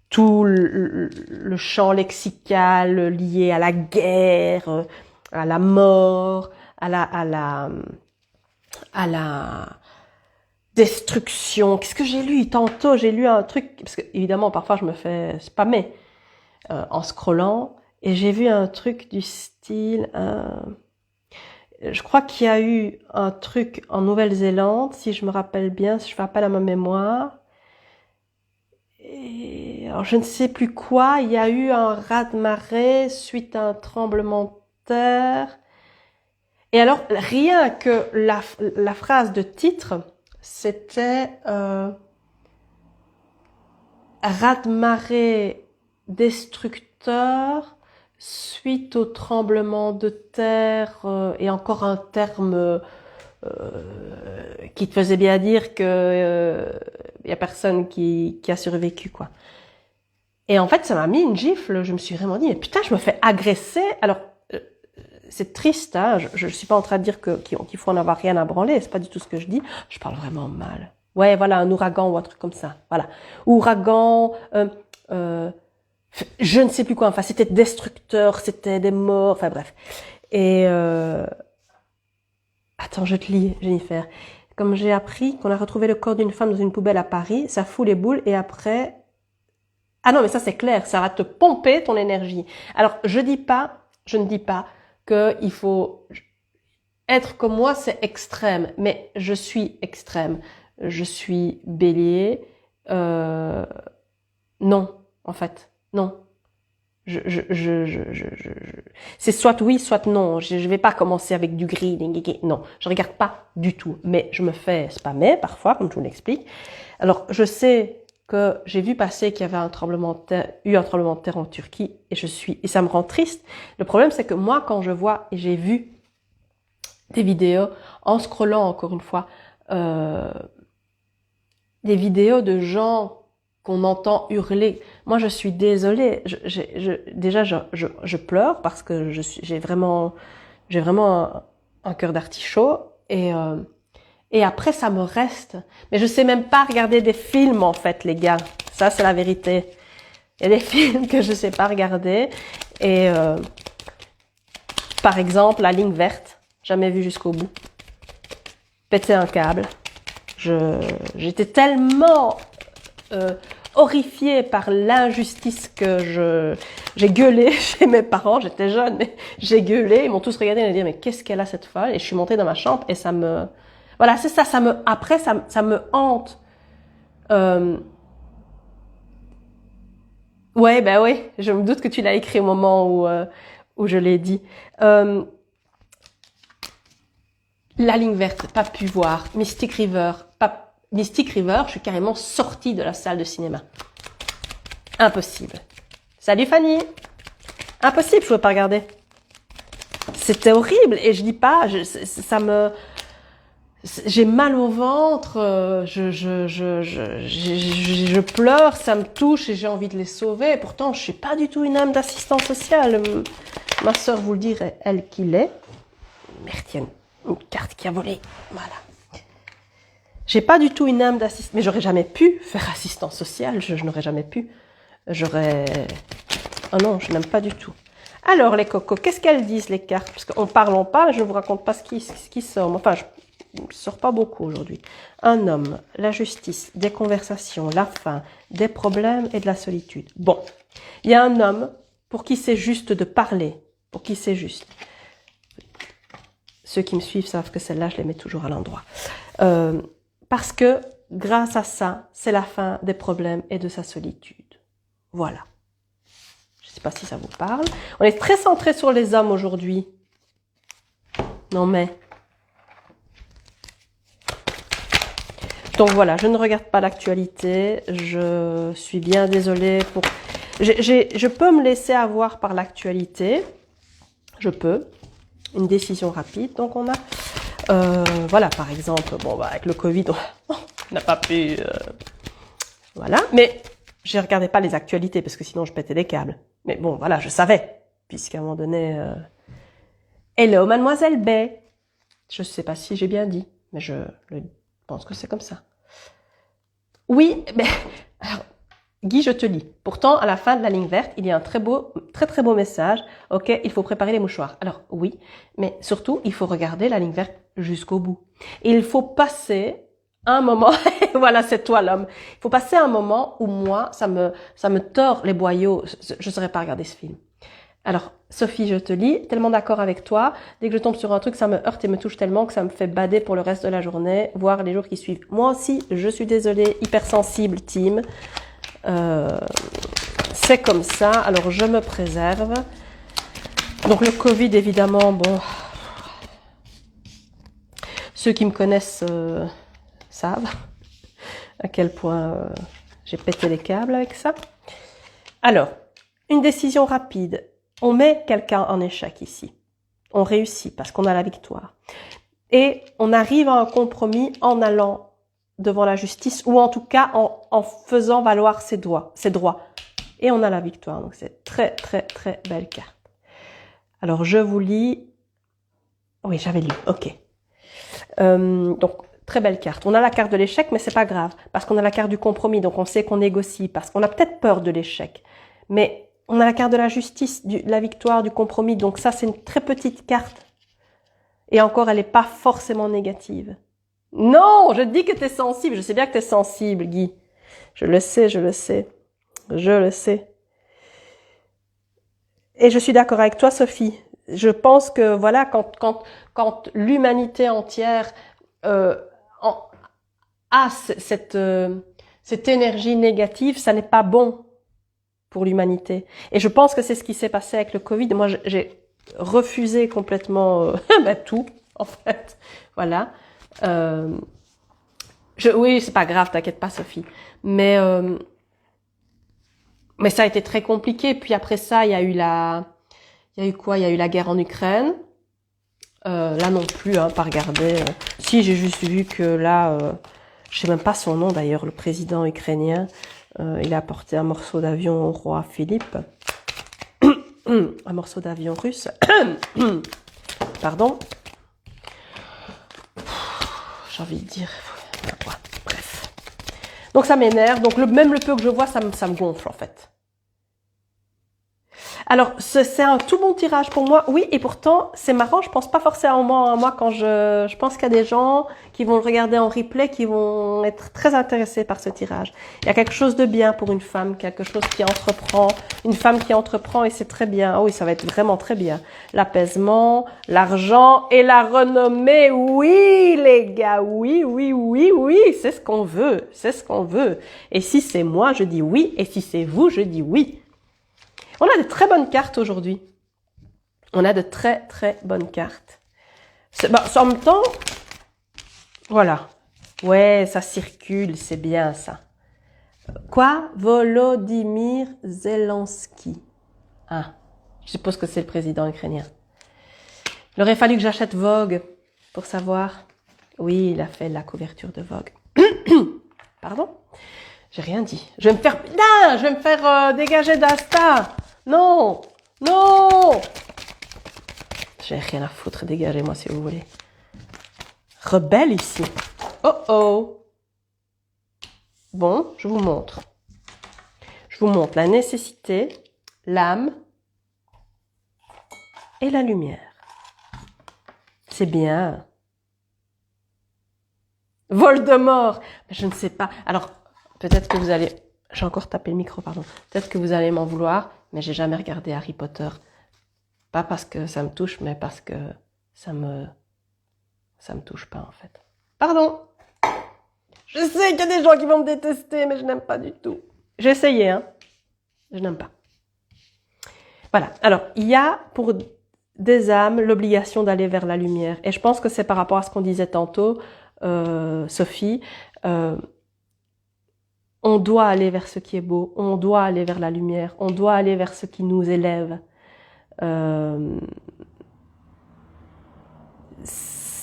tout le champ lexical lié à la guerre, à la mort, à la destruction. Qu'est-ce que j'ai lu tantôt? J'ai lu un truc, parce que évidemment, parfois, je me fais spammer en scrollant, et j'ai vu un truc du style, je crois qu'il y a eu un truc en Nouvelle-Zélande, si je me rappelle bien, si je fais appel à ma mémoire, et alors je ne sais plus quoi, il y a eu un raz-de-marée suite à un tremblement de terre, et alors rien que la phrase de titre, c'était raz-de-marée destructeur suite au tremblement de terre, et encore un terme qui te faisait bien dire que y a personne qui a survécu, quoi. Et en fait, ça m'a mis une gifle. Je me suis vraiment dit, mais putain, je me fais agresser. Alors, c'est triste, hein. Je suis pas en train de dire qu'il faut en avoir rien à branler. C'est pas du tout ce que je dis. Je parle vraiment mal. Ouais, voilà, un ouragan ou un truc comme ça. Voilà. Ouragan, je ne sais plus quoi. Enfin, c'était destructeur, c'était des morts. Enfin, bref. Et attends, je te lis, Jennifer. Comme j'ai appris qu'on a retrouvé le corps d'une femme dans une poubelle à Paris, ça fout les boules et après... Ah non, mais ça c'est clair, ça va te pomper ton énergie. Alors, je ne dis pas qu'il faut être comme moi, c'est extrême, mais je suis extrême. Je suis bélier. Non, en fait, non. C'est soit oui, soit non. Je vais pas commencer avec du gris, non. Je regarde pas du tout, mais je me fais spammer parfois, comme je vous l'explique. Alors, je sais que j'ai vu passer qu'il y avait eu un tremblement de terre en Turquie, et ça me rend triste. Le problème, c'est que moi, quand je vois, et j'ai vu des vidéos, en scrollant encore une fois, des vidéos de gens qu'on entend hurler. Moi, je suis désolée. Déjà, je pleure parce que j'ai vraiment un cœur d'artichaut, et après, ça me reste. Mais je sais même pas regarder des films, en fait, les gars. Ça, c'est la vérité. Il y a des films que je sais pas regarder. Et par exemple, La Ligne Verte, jamais vu jusqu'au bout. Péter un câble. J'étais tellement horrifiée par l'injustice que j'ai gueulé chez mes parents. J'étais jeune, mais j'ai gueulé. Ils m'ont tous regardé et m'ont dit, mais qu'est-ce qu'elle a, cette folle? Et je suis montée dans ma chambre et ça me... Voilà, c'est ça, après, ça me hante. Ouais, ben oui, je me doute que tu l'as écrit au moment où je l'ai dit. La Ligne Verte, pas pu voir. Mystic River, je suis carrément sortie de la salle de cinéma. Impossible. Salut Fanny. Impossible, je pouvais pas regarder. C'était horrible, et je dis pas, j'ai mal au ventre, je pleure, ça me touche et j'ai envie de les sauver. Pourtant, je suis pas du tout une âme d'assistance sociale. Ma sœur vous le dirait, elle qui l'est. Merde, il y a une carte qui a volé. Voilà. J'ai pas du tout une âme d'assistance, mais j'aurais jamais pu faire assistance sociale. Je n'aurais jamais pu. Oh non, je n'aime pas du tout. Alors les cocos, qu'est-ce qu'elles disent les cartes? Parce qu'on parle, je ne vous raconte pas ce qui sort. Enfin, je ne sors pas beaucoup aujourd'hui. Un homme, la justice, des conversations, la faim, des problèmes et de la solitude. Bon, il y a un homme pour qui c'est juste de parler, pour qui c'est juste. Ceux qui me suivent savent que celle-là, je les mets toujours à l'endroit. Parce que grâce à ça, c'est la fin des problèmes et de sa solitude. Voilà. Je ne sais pas si ça vous parle. On est très centré sur les hommes aujourd'hui. Non mais... Donc voilà, je ne regarde pas l'actualité. Je suis bien désolée pour... Je peux me laisser avoir par l'actualité. Je peux. Une décision rapide. Donc on a... voilà, par exemple, bon, bah, avec le Covid, on n'a pas pu... voilà, mais je ne regardais pas les actualités parce que sinon je pétais des câbles. Mais bon, voilà, je savais. Puisqu'à un moment donné... Hello, mademoiselle B. Je ne sais pas si j'ai bien dit, mais je pense que c'est comme ça. Oui, mais... Alors, Guy, je te lis. Pourtant, à la fin de la ligne verte, il y a un très très beau message. Ok, il faut préparer les mouchoirs. Alors oui, mais surtout, il faut regarder la ligne verte jusqu'au bout. Et il faut passer un moment, voilà, c'est toi l'homme. Il faut passer un moment où moi, ça me tord les boyaux. Je ne saurais pas regarder ce film. Alors, Sophie, je te lis, tellement d'accord avec toi. Dès que je tombe sur un truc, ça me heurte et me touche tellement que ça me fait bader pour le reste de la journée, voire les jours qui suivent. Moi aussi, je suis désolée, hypersensible, team. C'est comme ça, alors je me préserve. Donc le Covid, évidemment, bon, ceux qui me connaissent savent à quel point j'ai pété les câbles avec ça. Alors, une décision rapide. On met quelqu'un en échec ici. On réussit parce qu'on a la victoire. Et on arrive à un compromis en allant devant la justice ou en tout cas en faisant valoir ses droits. Et on a la victoire. Donc c'est très très très belle carte. Alors je vous lis. Oui, j'avais lu. Ok. Donc très belle carte. On a la carte de l'échec, mais c'est pas grave parce qu'on a la carte du compromis. Donc on sait qu'on négocie parce qu'on a peut-être peur de l'échec, mais on a la carte de la justice, de la victoire, du compromis. Donc ça, c'est une très petite carte. Et encore, elle n'est pas forcément négative. Non, je dis que tu es sensible. Je sais bien que tu es sensible, Guy. Je le sais, je le sais. Je le sais. Et je suis d'accord avec toi, Sophie. Je pense que, voilà, quand l'humanité entière a cette énergie négative, ça n'est pas bon pour l'humanité. Et je pense que c'est ce qui s'est passé avec le Covid. Moi, j'ai refusé complètement tout, en fait. Voilà. Oui, c'est pas grave, t'inquiète pas, Sophie. Mais ça a été très compliqué. Puis après ça, il y a eu quoi? Il y a eu la guerre en Ukraine. Là non plus, hein, pas regarder. Si, j'ai juste vu que là, je sais même pas son nom d'ailleurs, le président ukrainien, il a apporté un morceau d'avion au roi Philippe. Un morceau d'avion russe. Pardon. J'ai envie de dire... Ouais, bref. Donc ça m'énerve. Donc même le peu que je vois, ça me gonfle en fait. Alors, c'est un tout bon tirage pour moi. Oui, et pourtant, c'est marrant, je pense pas forcément à moi quand je pense qu'il y a des gens qui vont le regarder en replay, qui vont être très intéressés par ce tirage. Il y a quelque chose de bien pour une femme, quelque chose qui entreprend, une femme qui entreprend et c'est très bien. Ah oui, ça va être vraiment très bien. L'apaisement, l'argent et la renommée. Oui, les gars, oui, oui, oui, oui, c'est ce qu'on veut, c'est ce qu'on veut. Et si c'est moi, je dis oui, et si c'est vous, je dis oui. On a de très bonnes cartes aujourd'hui. On a de très très bonnes cartes. En même temps, voilà. Ouais, ça circule, c'est bien ça. Quoi? Volodymyr Zelensky. Ah, je suppose que c'est le président ukrainien. Il aurait fallu que j'achète Vogue pour savoir. Oui, il a fait la couverture de Vogue. Pardon? J'ai rien dit. Je vais me faire dégager d'Asta. Non, non. J'ai rien à foutre, dégagez-moi si vous voulez. Rebelle ici. Oh oh. Bon, je vous montre. Je vous montre la nécessité, l'âme et la lumière. C'est bien. Voldemort. Je ne sais pas. Alors, peut-être que vous allez... J'ai encore tapé le micro, pardon. Peut-être que vous allez m'en vouloir, mais j'ai jamais regardé Harry Potter. Pas parce que ça me touche, mais parce que ça me touche pas, en fait. Pardon. Je sais qu'il y a des gens qui vont me détester, mais je n'aime pas du tout. J'ai essayé, hein. Je n'aime pas. Voilà. Alors, il y a pour des âmes l'obligation d'aller vers la lumière. Et je pense que c'est par rapport à ce qu'on disait tantôt, Sophie. On doit aller vers ce qui est beau. On doit aller vers la lumière. On doit aller vers ce qui nous élève.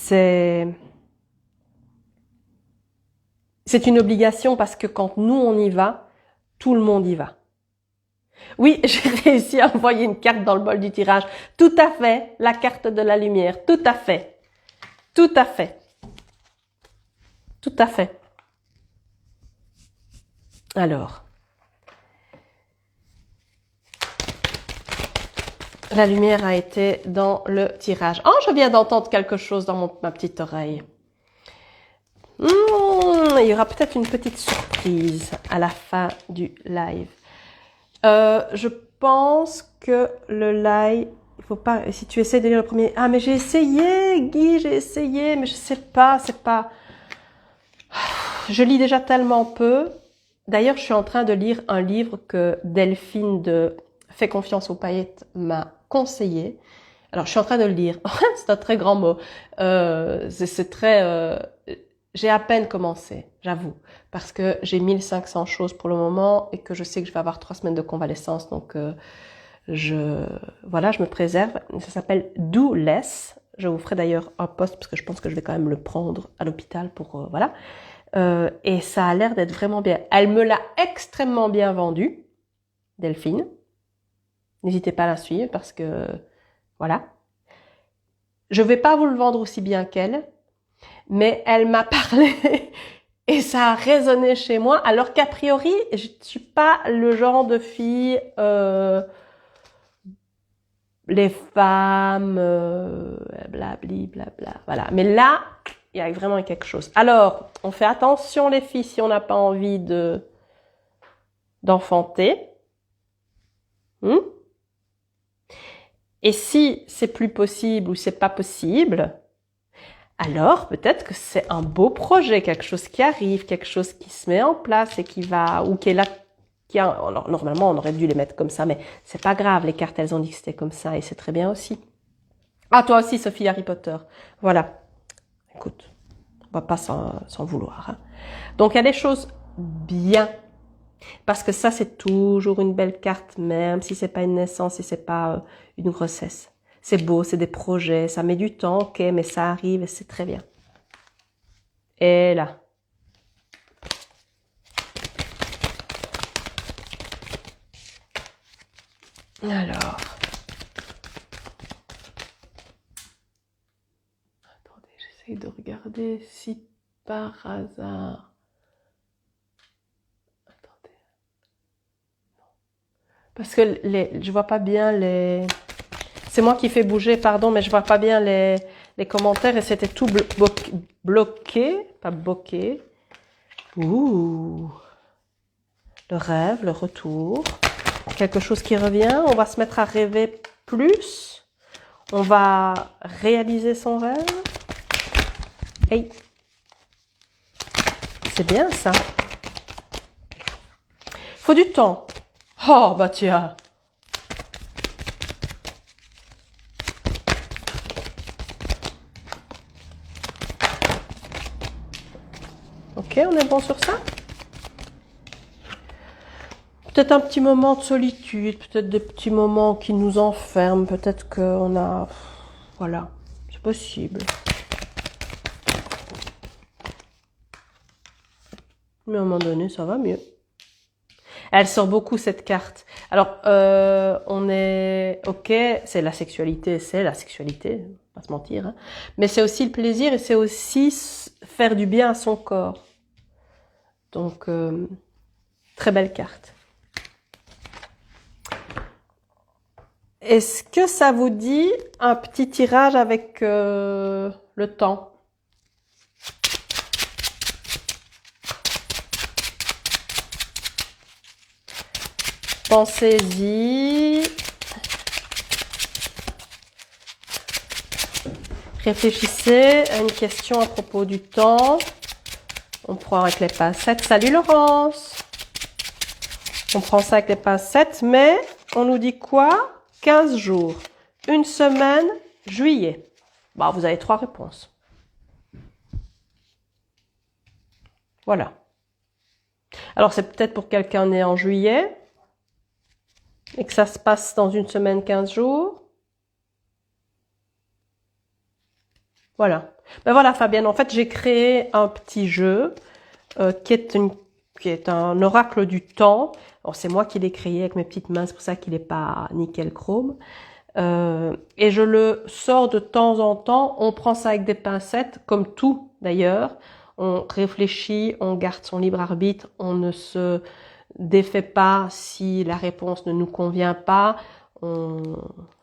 C'est une obligation parce que quand nous on y va, tout le monde y va. Oui, j'ai réussi à envoyer une carte dans le bol du tirage. Tout à fait, la carte de la lumière. Tout à fait. Tout à fait. Tout à fait. Alors. La lumière a été dans le tirage. Oh, je viens d'entendre quelque chose dans ma petite oreille. Il y aura peut-être une petite surprise à la fin du live. Je pense que le live, il faut pas, si tu essaies de lire le premier, ah mais j'ai essayé, Guy, j'ai essayé, mais je sais pas, c'est pas, je lis déjà tellement peu. D'ailleurs, je suis en train de lire un livre que Delphine de Fais confiance aux paillettes m'a conseillé. Alors, je suis en train de le lire. C'est un très grand mot. C'est très, j'ai à peine commencé, j'avoue, parce que j'ai 1500 choses pour le moment et que je sais que je vais avoir 3 semaines de convalescence, donc voilà, je me préserve. Ça s'appelle Do Less. Je vous ferai d'ailleurs un post parce que je pense que je vais quand même le prendre à l'hôpital pour voilà. Et ça a l'air d'être vraiment bien. Elle me l'a extrêmement bien vendu, Delphine. N'hésitez pas à la suivre parce que voilà. Je vais pas vous le vendre aussi bien qu'elle. Mais elle m'a parlé et ça a résonné chez moi, alors qu'a priori, je suis pas le genre de fille, les femmes, blabli, blabla, voilà. Mais là, il y a vraiment quelque chose. Alors, on fait attention les filles si on n'a pas envie d'enfanter. Et si c'est plus possible ou c'est pas possible, alors peut-être que c'est un beau projet, quelque chose qui arrive, quelque chose qui se met en place et qui va, ou qui est là, alors, normalement on aurait dû les mettre comme ça, mais c'est pas grave, les cartes elles ont dit que c'était comme ça et c'est très bien aussi. Ah, toi aussi Sophie, Harry Potter. Voilà. Écoute, on va pas s'en vouloir. Hein. Donc il y a des choses bien, parce que ça c'est toujours une belle carte, même si c'est pas une naissance et c'est pas une grossesse. C'est beau, c'est des projets, ça met du temps, ok, mais ça arrive et c'est très bien. Et là. Alors. Attendez, j'essaye de regarder si par hasard... Attendez. Non. Parce que je vois pas bien les... C'est moi qui fais bouger, pardon, mais je vois pas bien les commentaires et c'était tout bloqué, pas bloqué. Ouh, le rêve, le retour, quelque chose qui revient. On va se mettre à rêver plus. On va réaliser son rêve. Hey, c'est bien ça. Faut du temps. Oh bah tiens. Ok, on est bon sur ça? Peut-être un petit moment de solitude, peut-être des petits moments qui nous enferment, peut-être qu'on a... Voilà, c'est possible. Mais à un moment donné, ça va mieux. Elle sort beaucoup cette carte. Alors, on est... Ok, c'est la sexualité, pas se mentir. Hein. Mais c'est aussi le plaisir et c'est aussi faire du bien à son corps. Donc, très belle carte. Est-ce que ça vous dit un petit tirage avec le temps? Pensez-y. Réfléchissez à une question à propos du temps. On prend avec les pincettes. Salut Laurence. On prend ça avec les pincettes, mais on nous dit quoi? 15 jours, une semaine, juillet. Bah, vous avez 3 réponses. Voilà. Alors, c'est peut-être pour quelqu'un né en juillet et que ça se passe dans une semaine, 15 jours. Voilà. Ben voilà, Fabienne, en fait, j'ai créé un petit jeu qui est un oracle du temps. Alors, c'est moi qui l'ai créé avec mes petites mains, c'est pour ça qu'il n'est pas nickel chrome. Et je le sors de temps en temps. On prend ça avec des pincettes, comme tout d'ailleurs. On réfléchit, on garde son libre arbitre, on ne se défait pas si la réponse ne nous convient pas.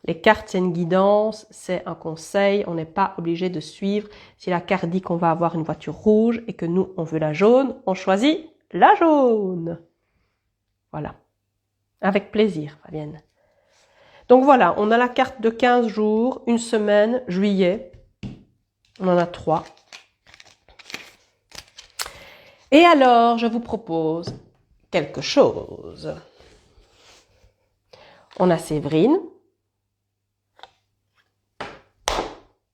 Les cartes, c'est une guidance, c'est un conseil, on n'est pas obligé de suivre. Si la carte dit qu'on va avoir une voiture rouge et que nous, on veut la jaune, on choisit la jaune. Voilà. Avec plaisir, Fabienne. Donc voilà, on a la carte de 15 jours, une semaine, juillet. On en a 3. Et alors, je vous propose quelque chose. On a Séverine.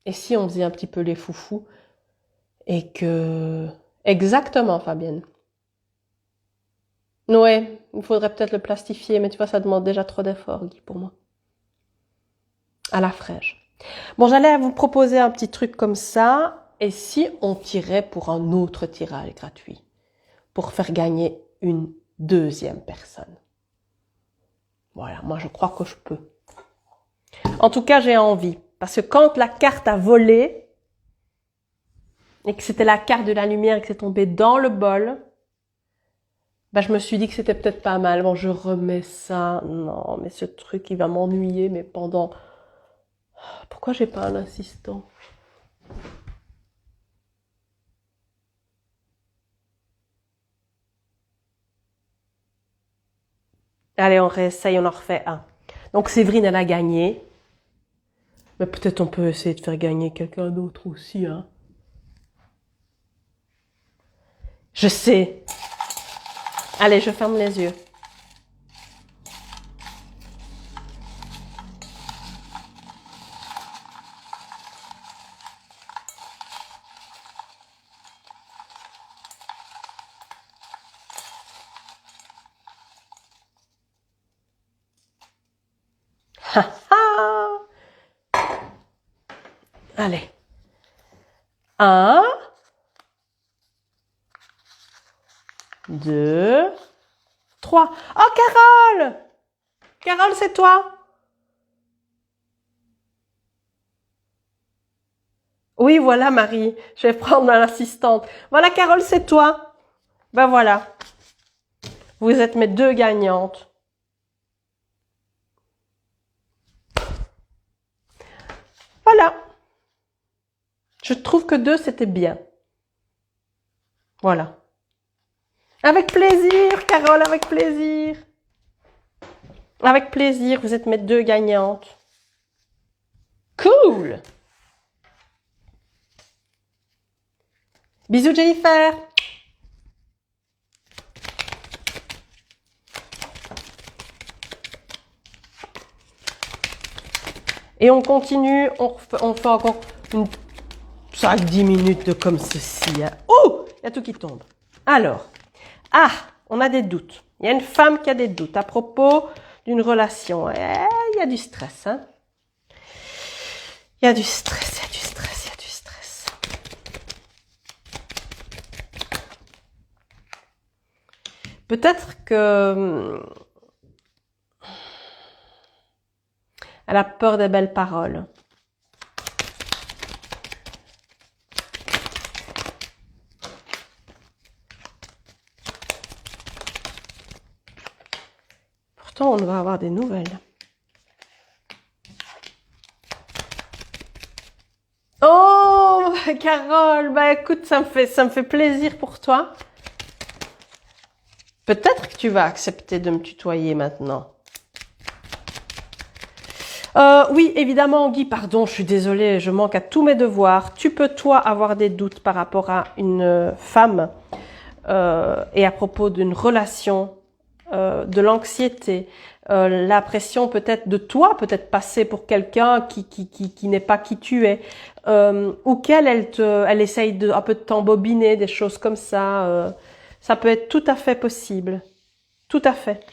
Et si on faisait un petit peu les foufous et que... Exactement, Fabienne. Ouais, il faudrait peut-être le plastifier, mais tu vois, ça demande déjà trop d'efforts, Guy, pour moi. À la fraîche. Bon, j'allais vous proposer un petit truc comme ça. Et si on tirait pour un autre tirage gratuit? Pour faire gagner une deuxième personne. Voilà, moi je crois que je peux. En tout cas, j'ai envie. Parce que quand la carte a volé, et que c'était la carte de la lumière et que c'est tombé dans le bol, bah, je me suis dit que c'était peut-être pas mal. Bon, je remets ça. Non, mais ce truc, il va m'ennuyer, mais pendant... Pourquoi j'ai pas un assistant? Allez, on réessaye, on en refait un. Donc, Séverine, elle a gagné. Mais peut-être on peut essayer de faire gagner quelqu'un d'autre aussi, hein. Je sais. Allez, je ferme les yeux. Ha ha! Allez. 1, 2, 3. Oh, Carole! Carole, c'est toi? Oui, voilà, Marie. Je vais prendre l'assistante. Voilà, Carole, c'est toi. Ben voilà. Vous êtes mes 2 gagnantes. Voilà. Je trouve que 2, c'était bien. Voilà. Avec plaisir, Carole, avec plaisir. Avec plaisir, vous êtes mes 2 gagnantes. Cool! Bisous, Jennifer. Et on continue, on fait encore une 5-10 minutes de comme ceci. Hein. Oh, il y a tout qui tombe. Alors, on a des doutes. Il y a une femme qui a des doutes à propos d'une relation. Il y a du stress. Hein. Il y a du stress, il y a du stress, il y a du stress. Peut-être que... Elle a peur des belles paroles. Pourtant, on va avoir des nouvelles. Oh, Carole, bah écoute, ça me fait plaisir pour toi. Peut-être que tu vas accepter de me tutoyer maintenant. Oui, évidemment, Guy, pardon, je suis désolée, je manque à tous mes devoirs. Tu peux, toi, avoir des doutes par rapport à une femme et à propos d'une relation, de l'anxiété, la pression peut-être de toi, peut-être passer pour quelqu'un qui n'est pas qui tu es, auquel elle essaye un peu de t'embobiner, des choses comme ça. Ça peut être tout à fait possible. Tout à fait.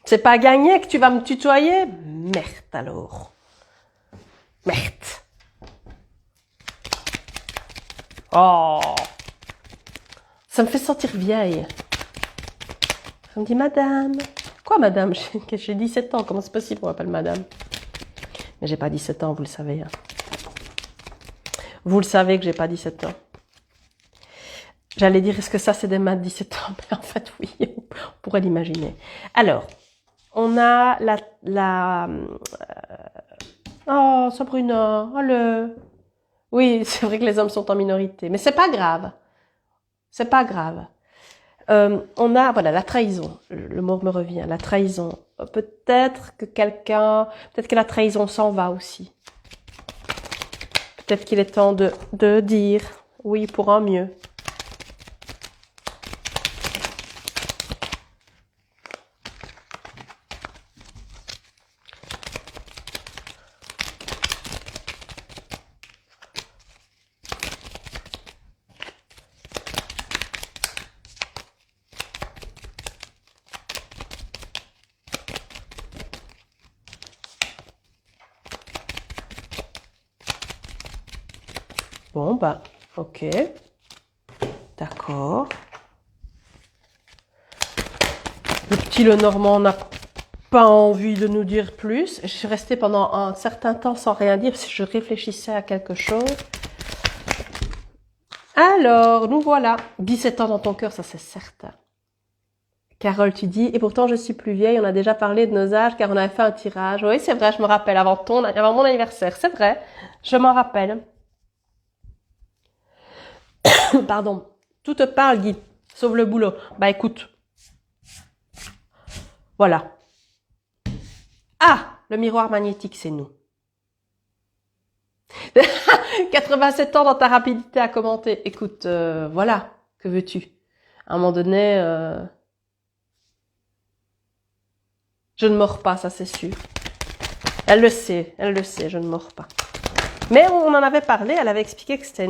C'est pas gagné que tu vas me tutoyer? Merde alors. Merde. Oh. Ça me fait sentir vieille. Ça me dit madame. Quoi madame? J'ai 17 ans, comment c'est possible qu'on m'appelle madame? Mais j'ai pas 17 ans, vous le savez. Hein. Vous le savez que j'ai pas 17 ans. J'allais dire, est-ce que ça c'est des maths 17 ans? Mais en fait, oui, on pourrait l'imaginer. Alors, on a oh, Sabrina, oh le... Oui, c'est vrai que les hommes sont en minorité, mais c'est pas grave. C'est pas grave. On a, voilà, la trahison. Le mot me revient, la trahison. Peut-être que la trahison s'en va aussi. Peut-être qu'il est temps de dire oui pour un mieux. Bon, bah, ok. D'accord. Le petit Lenormand n'a pas envie de nous dire plus. Je suis restée pendant un certain temps sans rien dire parce que je réfléchissais à quelque chose. Alors, nous voilà. 17 ans dans ton cœur, ça c'est certain. Carole, tu dis, et pourtant je suis plus vieille, on a déjà parlé de nos âges car on avait fait un tirage. Oui, c'est vrai, je me rappelle, avant mon anniversaire, c'est vrai, je m'en rappelle. Pardon. Tout te parle, Guy, sauf le boulot. Bah écoute. Voilà. Ah, le miroir magnétique, c'est nous. 87 ans dans ta rapidité à commenter. Écoute, voilà, que veux-tu? À un moment donné, je ne mords pas, ça c'est sûr. Elle le sait, je ne mords pas. Mais on en avait parlé, elle avait expliqué que c'était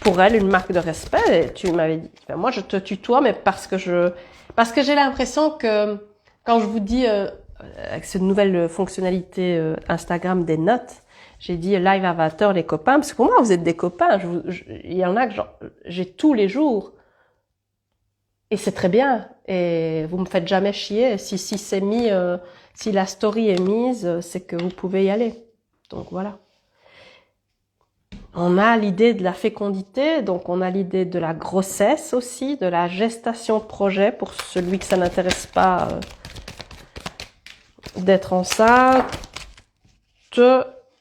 pour elle une marque de respect. Et tu m'avais dit, ben moi je te tutoie, mais parce que j'ai l'impression que quand je vous dis avec cette nouvelle fonctionnalité Instagram des notes, j'ai dit live à 20h les copains, parce que pour moi vous êtes des copains. Il y en a que j'ai tous les jours. Et c'est très bien. Et vous me faites jamais chier. Si c'est mis, si la story est mise, c'est que vous pouvez y aller. Donc voilà. On a l'idée de la fécondité, donc on a l'idée de la grossesse aussi, de la gestation de projet pour celui que ça n'intéresse pas d'être enceinte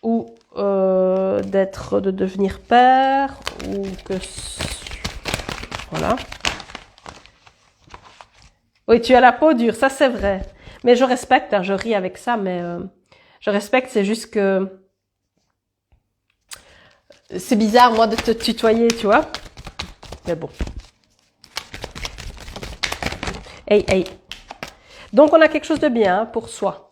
ou de devenir père ou que voilà. Oui, tu as la peau dure, ça c'est vrai. Mais je respecte, hein, je ris avec ça, mais je respecte, c'est juste que c'est bizarre, moi, de te tutoyer, tu vois. Mais bon. Hey. Donc, on a quelque chose de bien hein, pour soi.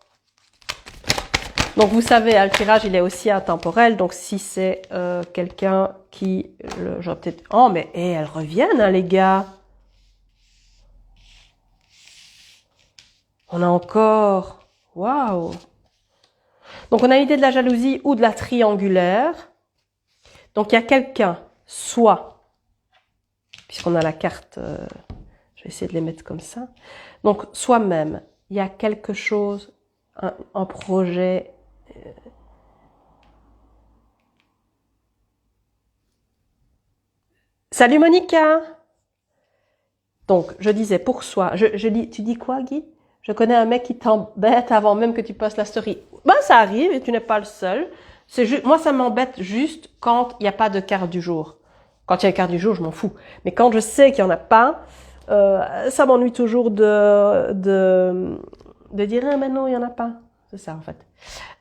Donc, vous savez, hein, le tirage, il est aussi intemporel. Donc, si c'est quelqu'un qui... Genre peut-être... Oh, mais elles reviennent, hein, les gars. On a encore... Waouh. Donc, on a l'idée de la jalousie ou de la triangulaire. Donc, il y a quelqu'un, soit, puisqu'on a la carte, je vais essayer de les mettre comme ça. Donc, soi-même, il y a quelque chose, un projet. Salut Monica. Donc, je disais pour soi. Tu dis quoi, Guy? Je connais un mec qui t'embête avant même que tu postes la story. Ben, ça arrive et tu n'es pas le seul. Moi, ça m'embête juste quand il n'y a pas de carte du jour. Quand il y a une carte du jour, je m'en fous. Mais quand je sais qu'il n'y en a pas, ça m'ennuie toujours de dire, ah, mais non, il n'y en a pas. c'est ça en fait.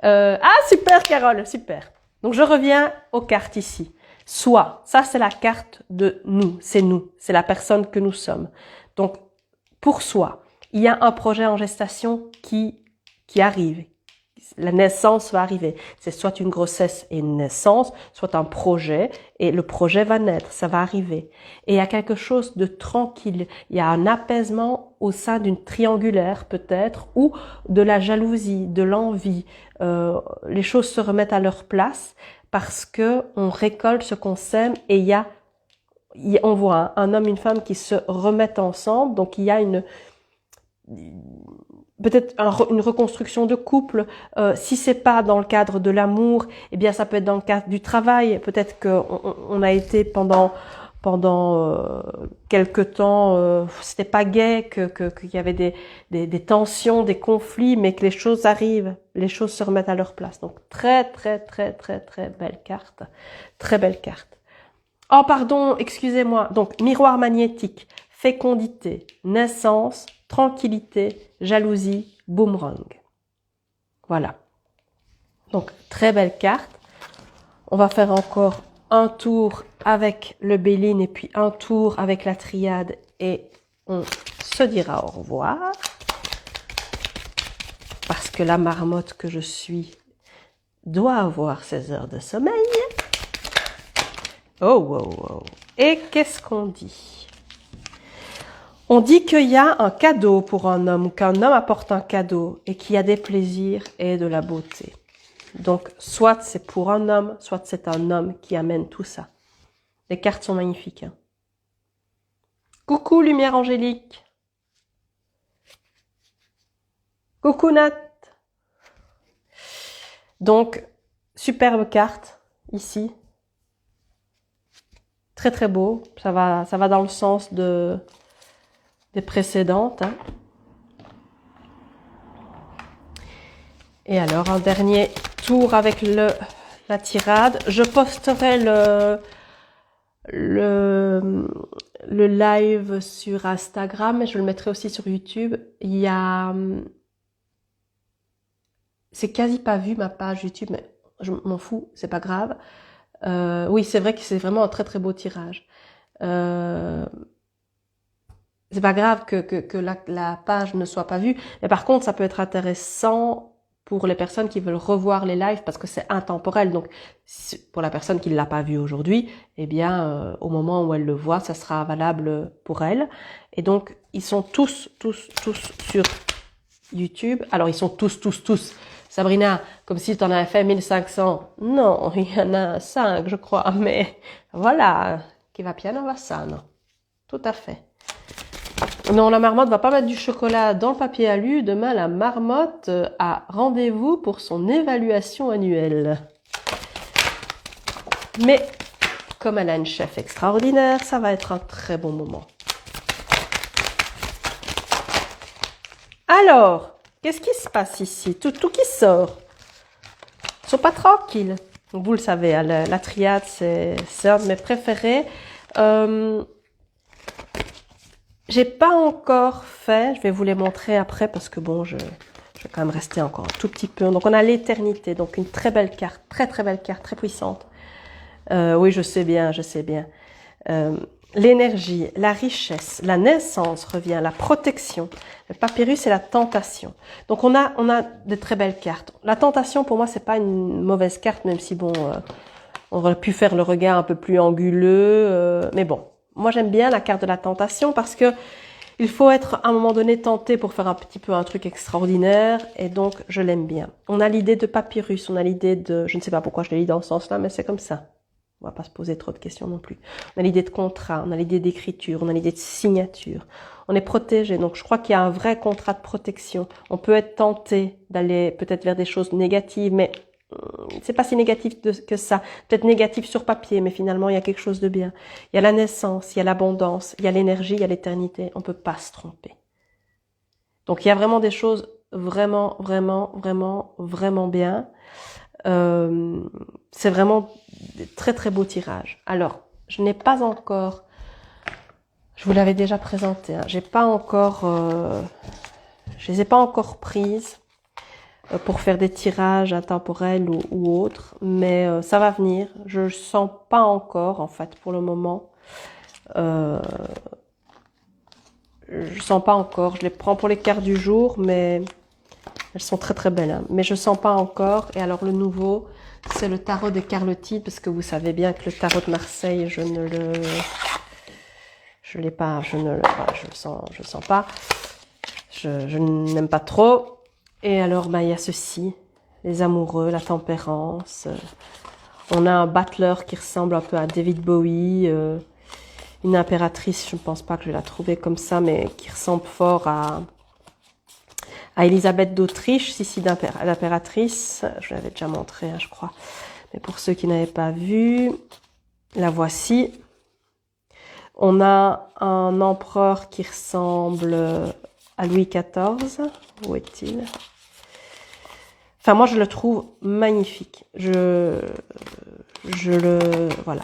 Ah, super Carole, super. Donc je reviens aux cartes ici. Soit, ça c'est la carte de nous, c'est la personne que nous sommes. Donc pour soi, il y a un projet en gestation qui arrive. La naissance va arriver. C'est soit une grossesse et une naissance, soit un projet et le projet va naître, ça va arriver. Et il y a quelque chose de tranquille, il y a un apaisement au sein d'une triangulaire peut-être ou de la jalousie, de l'envie. Les choses se remettent à leur place parce que on récolte ce qu'on sème et on voit un homme, une femme qui se remettent ensemble, donc il y a peut-être une reconstruction de couple. Si c'est pas dans le cadre de l'amour, eh bien ça peut être dans le cadre du travail. Peut-être qu'on a été pendant quelque temps, c'était pas gai, qu'il y avait des tensions, des conflits, mais que les choses arrivent, les choses se remettent à leur place. Donc très très très très très belle carte, très belle carte. Oh pardon, excusez-moi. Donc miroir magnétique, fécondité, naissance, tranquillité, jalousie, boomerang. Voilà. Donc très belle carte. On va faire encore un tour avec le Béline et puis un tour avec la triade et on se dira au revoir. Parce que la marmotte que je suis doit avoir ses heures de sommeil. Oh, wow, wow. Et qu'est-ce qu'on dit? On dit qu'il y a un cadeau pour un homme, qu'un homme apporte un cadeau et qu'il y a des plaisirs et de la beauté. Donc, soit c'est pour un homme, soit c'est un homme qui amène tout ça. Les cartes sont magnifiques. Hein. Coucou, lumière angélique. Coucou, Nat. Donc, superbe carte, ici. Très, très beau. Ça va dans le sens des précédentes. Hein. Et alors, un dernier tour avec la tirade. Je posterai le live sur Instagram et je le mettrai aussi sur YouTube. Il y a... C'est quasi pas vu ma page YouTube, mais je m'en fous, c'est pas grave. Oui, c'est vrai que c'est vraiment un très très beau tirage. C'est pas grave que la page ne soit pas vue, mais par contre, ça peut être intéressant pour les personnes qui veulent revoir les lives parce que c'est intemporel. Donc, pour la personne qui ne l'a pas vu aujourd'hui, eh bien, au moment où elle le voit, ça sera valable pour elle. Et donc, ils sont tous sur YouTube. Alors, ils sont tous. Sabrina, comme si tu en avais fait 1500. Non, il y en a 5, je crois. Mais voilà, qui va piano va sano. Tout à fait. Non, la marmotte va pas mettre du chocolat dans le papier alu. Demain, la marmotte a rendez-vous pour son évaluation annuelle. Mais, comme elle a une chef extraordinaire, ça va être un très bon moment. Alors, qu'est-ce qui se passe ici? Tout qui sort. Ils sont pas tranquilles. Vous le savez, la triade, c'est un de mes préférés. J'ai pas encore fait, je vais vous les montrer après parce que bon, je vais quand même rester encore un tout petit peu. Donc on a l'éternité, donc une très belle carte, très belle carte, très puissante. Oui, je sais bien. L'énergie, la richesse, la naissance revient, la protection. Le papyrus et la tentation. Donc on a de très belles cartes. La tentation pour moi c'est pas une mauvaise carte, même si bon, on aurait pu faire le regard un peu plus anguleux, mais bon. Moi, j'aime bien la carte de la tentation parce que il faut être à un moment donné tenté pour faire un petit peu un truc extraordinaire et donc je l'aime bien. On a l'idée de papyrus, on a l'idée de... Je ne sais pas pourquoi je l'ai dit dans ce sens-là, mais c'est comme ça. On va pas se poser trop de questions non plus. On a l'idée de contrat, on a l'idée d'écriture, on a l'idée de signature. On est protégé, donc je crois qu'il y a un vrai contrat de protection. On peut être tenté d'aller peut-être vers des choses négatives, mais c'est pas si négatif que ça. Peut-être négatif sur papier, mais finalement, il y a quelque chose de bien. Il y a la naissance, il y a l'abondance, il y a l'énergie, il y a l'éternité. On peut pas se tromper. Donc, il y a vraiment des choses vraiment bien. C'est vraiment des très beaux tirages. Alors, je n'ai pas encore... Je vous l'avais déjà présenté. Hein, j'ai pas encore... je les ai pas encore prises. pour faire des tirages intemporels ou autres, mais ça va venir. Je sens pas encore, en fait, pour le moment. Euh, je sens pas encore. Je les prends pour les cartes du jour, mais elles sont très très belles. Hein. Mais je sens pas encore. Et alors le nouveau, c'est le tarot des Carlotides, parce que vous savez bien que le tarot de Marseille, je l'ai pas, voilà, je le sens pas. Je n'aime pas trop. Et alors, bah, il y a ceci, les amoureux, la tempérance. On a un battleur qui ressemble un peu à David Bowie. Une impératrice, je ne pense pas que je vais la trouver comme ça, mais qui ressemble fort à Elisabeth d'Autriche, Sissi l'impératrice. Je l'avais déjà montré, hein, je crois. Mais pour ceux qui n'avaient pas vu, la voici. On a un empereur qui ressemble à Louis XIV. Où est-il? Enfin, moi, je le trouve magnifique. Voilà.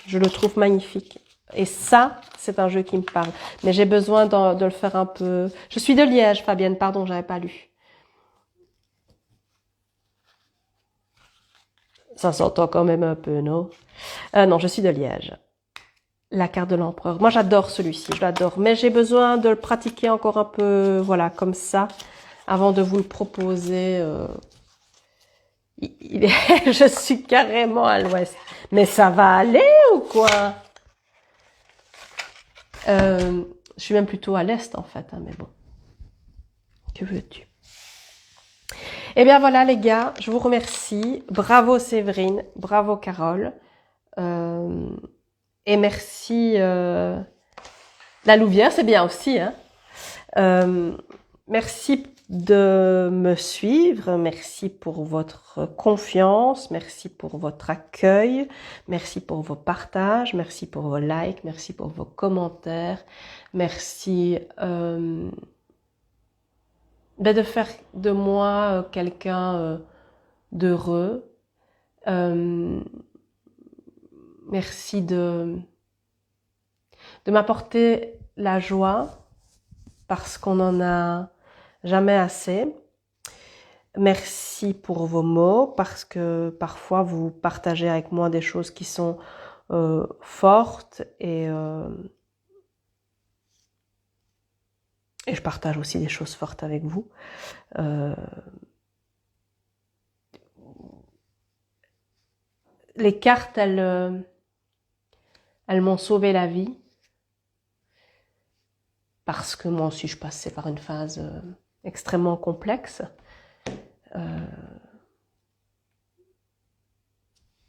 Je le trouve magnifique. Et ça, c'est un jeu qui me parle. Mais j'ai besoin de le faire un peu... Je suis de Liège, Fabienne, pardon, j'avais pas lu. Ça s'entend quand même un peu, non? Non, je suis de Liège. La carte de l'empereur. Moi, j'adore celui-ci, je l'adore. Mais j'ai besoin de le pratiquer encore un peu, voilà, comme ça, avant de vous le proposer. Je suis carrément à l'ouest. Mais ça va aller ou quoi? Je suis même plutôt à l'est, en fait, hein, mais bon. Que veux-tu? Eh bien, voilà, les gars, je vous remercie. Bravo, Séverine. Bravo, Carole. Et merci... La Louvière, c'est bien aussi, hein. Merci de me suivre, merci pour votre confiance, merci pour votre accueil, merci pour vos partages, merci pour vos likes, merci pour vos commentaires, merci de faire de moi quelqu'un d'heureux. Merci de m'apporter la joie parce qu'on en a jamais assez. Merci pour vos mots parce que parfois vous partagez avec moi des choses qui sont fortes et je partage aussi des choses fortes avec vous. Les cartes, elles m'ont sauvé la vie parce que moi aussi je passais par une phase extrêmement complexe.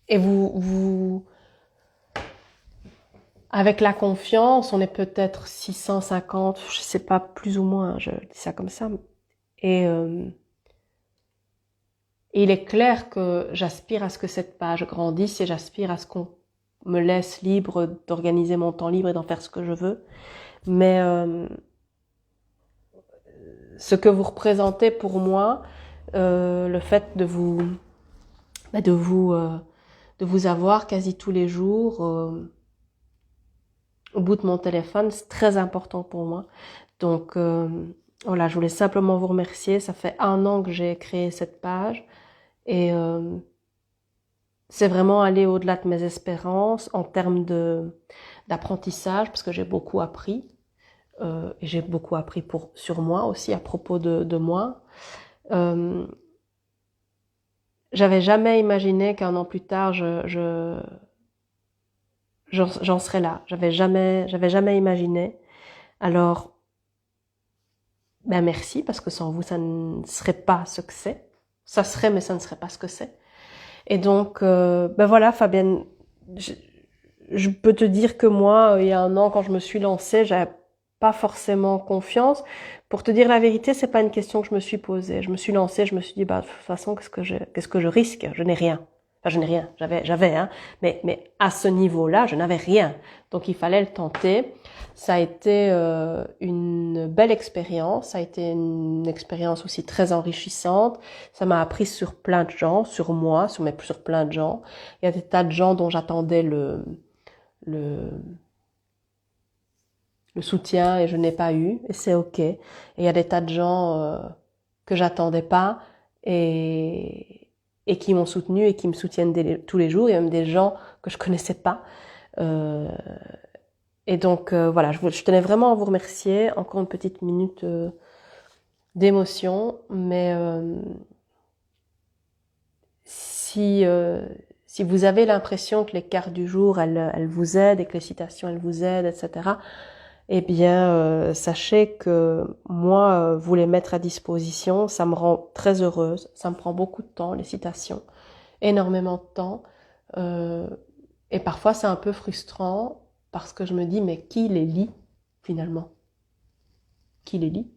Et vous, avec la confiance, on est peut-être 650, je sais pas, plus ou moins, je dis ça comme ça. Et il est clair que j'aspire à ce que cette page grandisse et j'aspire à ce qu'on me laisse libre d'organiser mon temps libre et d'en faire ce que je veux. Mais ce que vous représentez pour moi, le fait de vous avoir quasi tous les jours au bout de mon téléphone, c'est très important pour moi. Donc voilà, je voulais simplement vous remercier. Ça fait 1 an que j'ai créé cette page et c'est vraiment aller au-delà de mes espérances en termes d'apprentissage parce que j'ai beaucoup appris. Et j'ai beaucoup appris sur moi aussi à propos de moi. J'avais jamais imaginé qu'1 an plus tard j'en serais là. J'avais jamais imaginé. Alors, ben merci parce que sans vous ça ne serait pas ce que c'est. Ça serait mais ça ne serait pas ce que c'est. Et donc, ben voilà, Fabienne, je peux te dire que moi, il y a 1 an, quand je me suis lancée, j'avais pas forcément confiance. Pour te dire la vérité, c'est pas une question que je me suis posée. Je me suis lancée, je me suis dit, bah, de toute façon, qu'est-ce que je risque? Je n'ai rien. Enfin, je n'ai rien. J'avais, hein. Mais à ce niveau-là, je n'avais rien. Donc, il fallait le tenter. Ça a été une belle expérience. Ça a été une expérience aussi très enrichissante. Ça m'a appris sur plein de gens, sur moi, sur plein de gens. Il y a des tas de gens dont j'attendais le soutien et je n'ai pas eu, et c'est ok. Et il y a des tas de gens que j'attendais pas et qui m'ont soutenu et qui me soutiennent tous les jours, et même des gens que je connaissais pas. Et donc voilà, je tenais vraiment à vous remercier. Encore une petite minute d'émotion, mais si vous avez l'impression que les cartes du jour, elles vous aident et que les citations, elles vous aident, etc., eh bien, sachez que moi, vous les mettre à disposition, ça me rend très heureuse. Ça me prend beaucoup de temps, les citations, énormément de temps. Et parfois, c'est un peu frustrant parce que je me dis, mais qui les lit finalement? Qui les lit?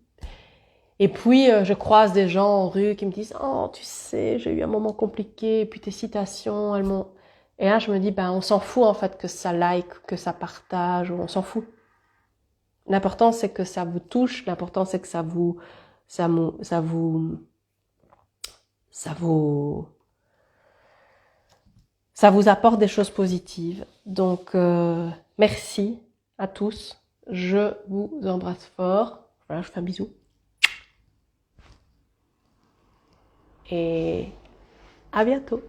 Et puis, je croise des gens en rue qui me disent, oh, tu sais, j'ai eu un moment compliqué, et puis tes citations, elles m'ont... Et là, je me dis, ben, on s'en fout en fait que ça like, que ça partage, on s'en fout. L'important, c'est que ça vous touche. L'important, c'est que ça vous apporte des choses positives. Donc, merci à tous. Je vous embrasse fort. Voilà, je vous fais un bisou. Et à bientôt.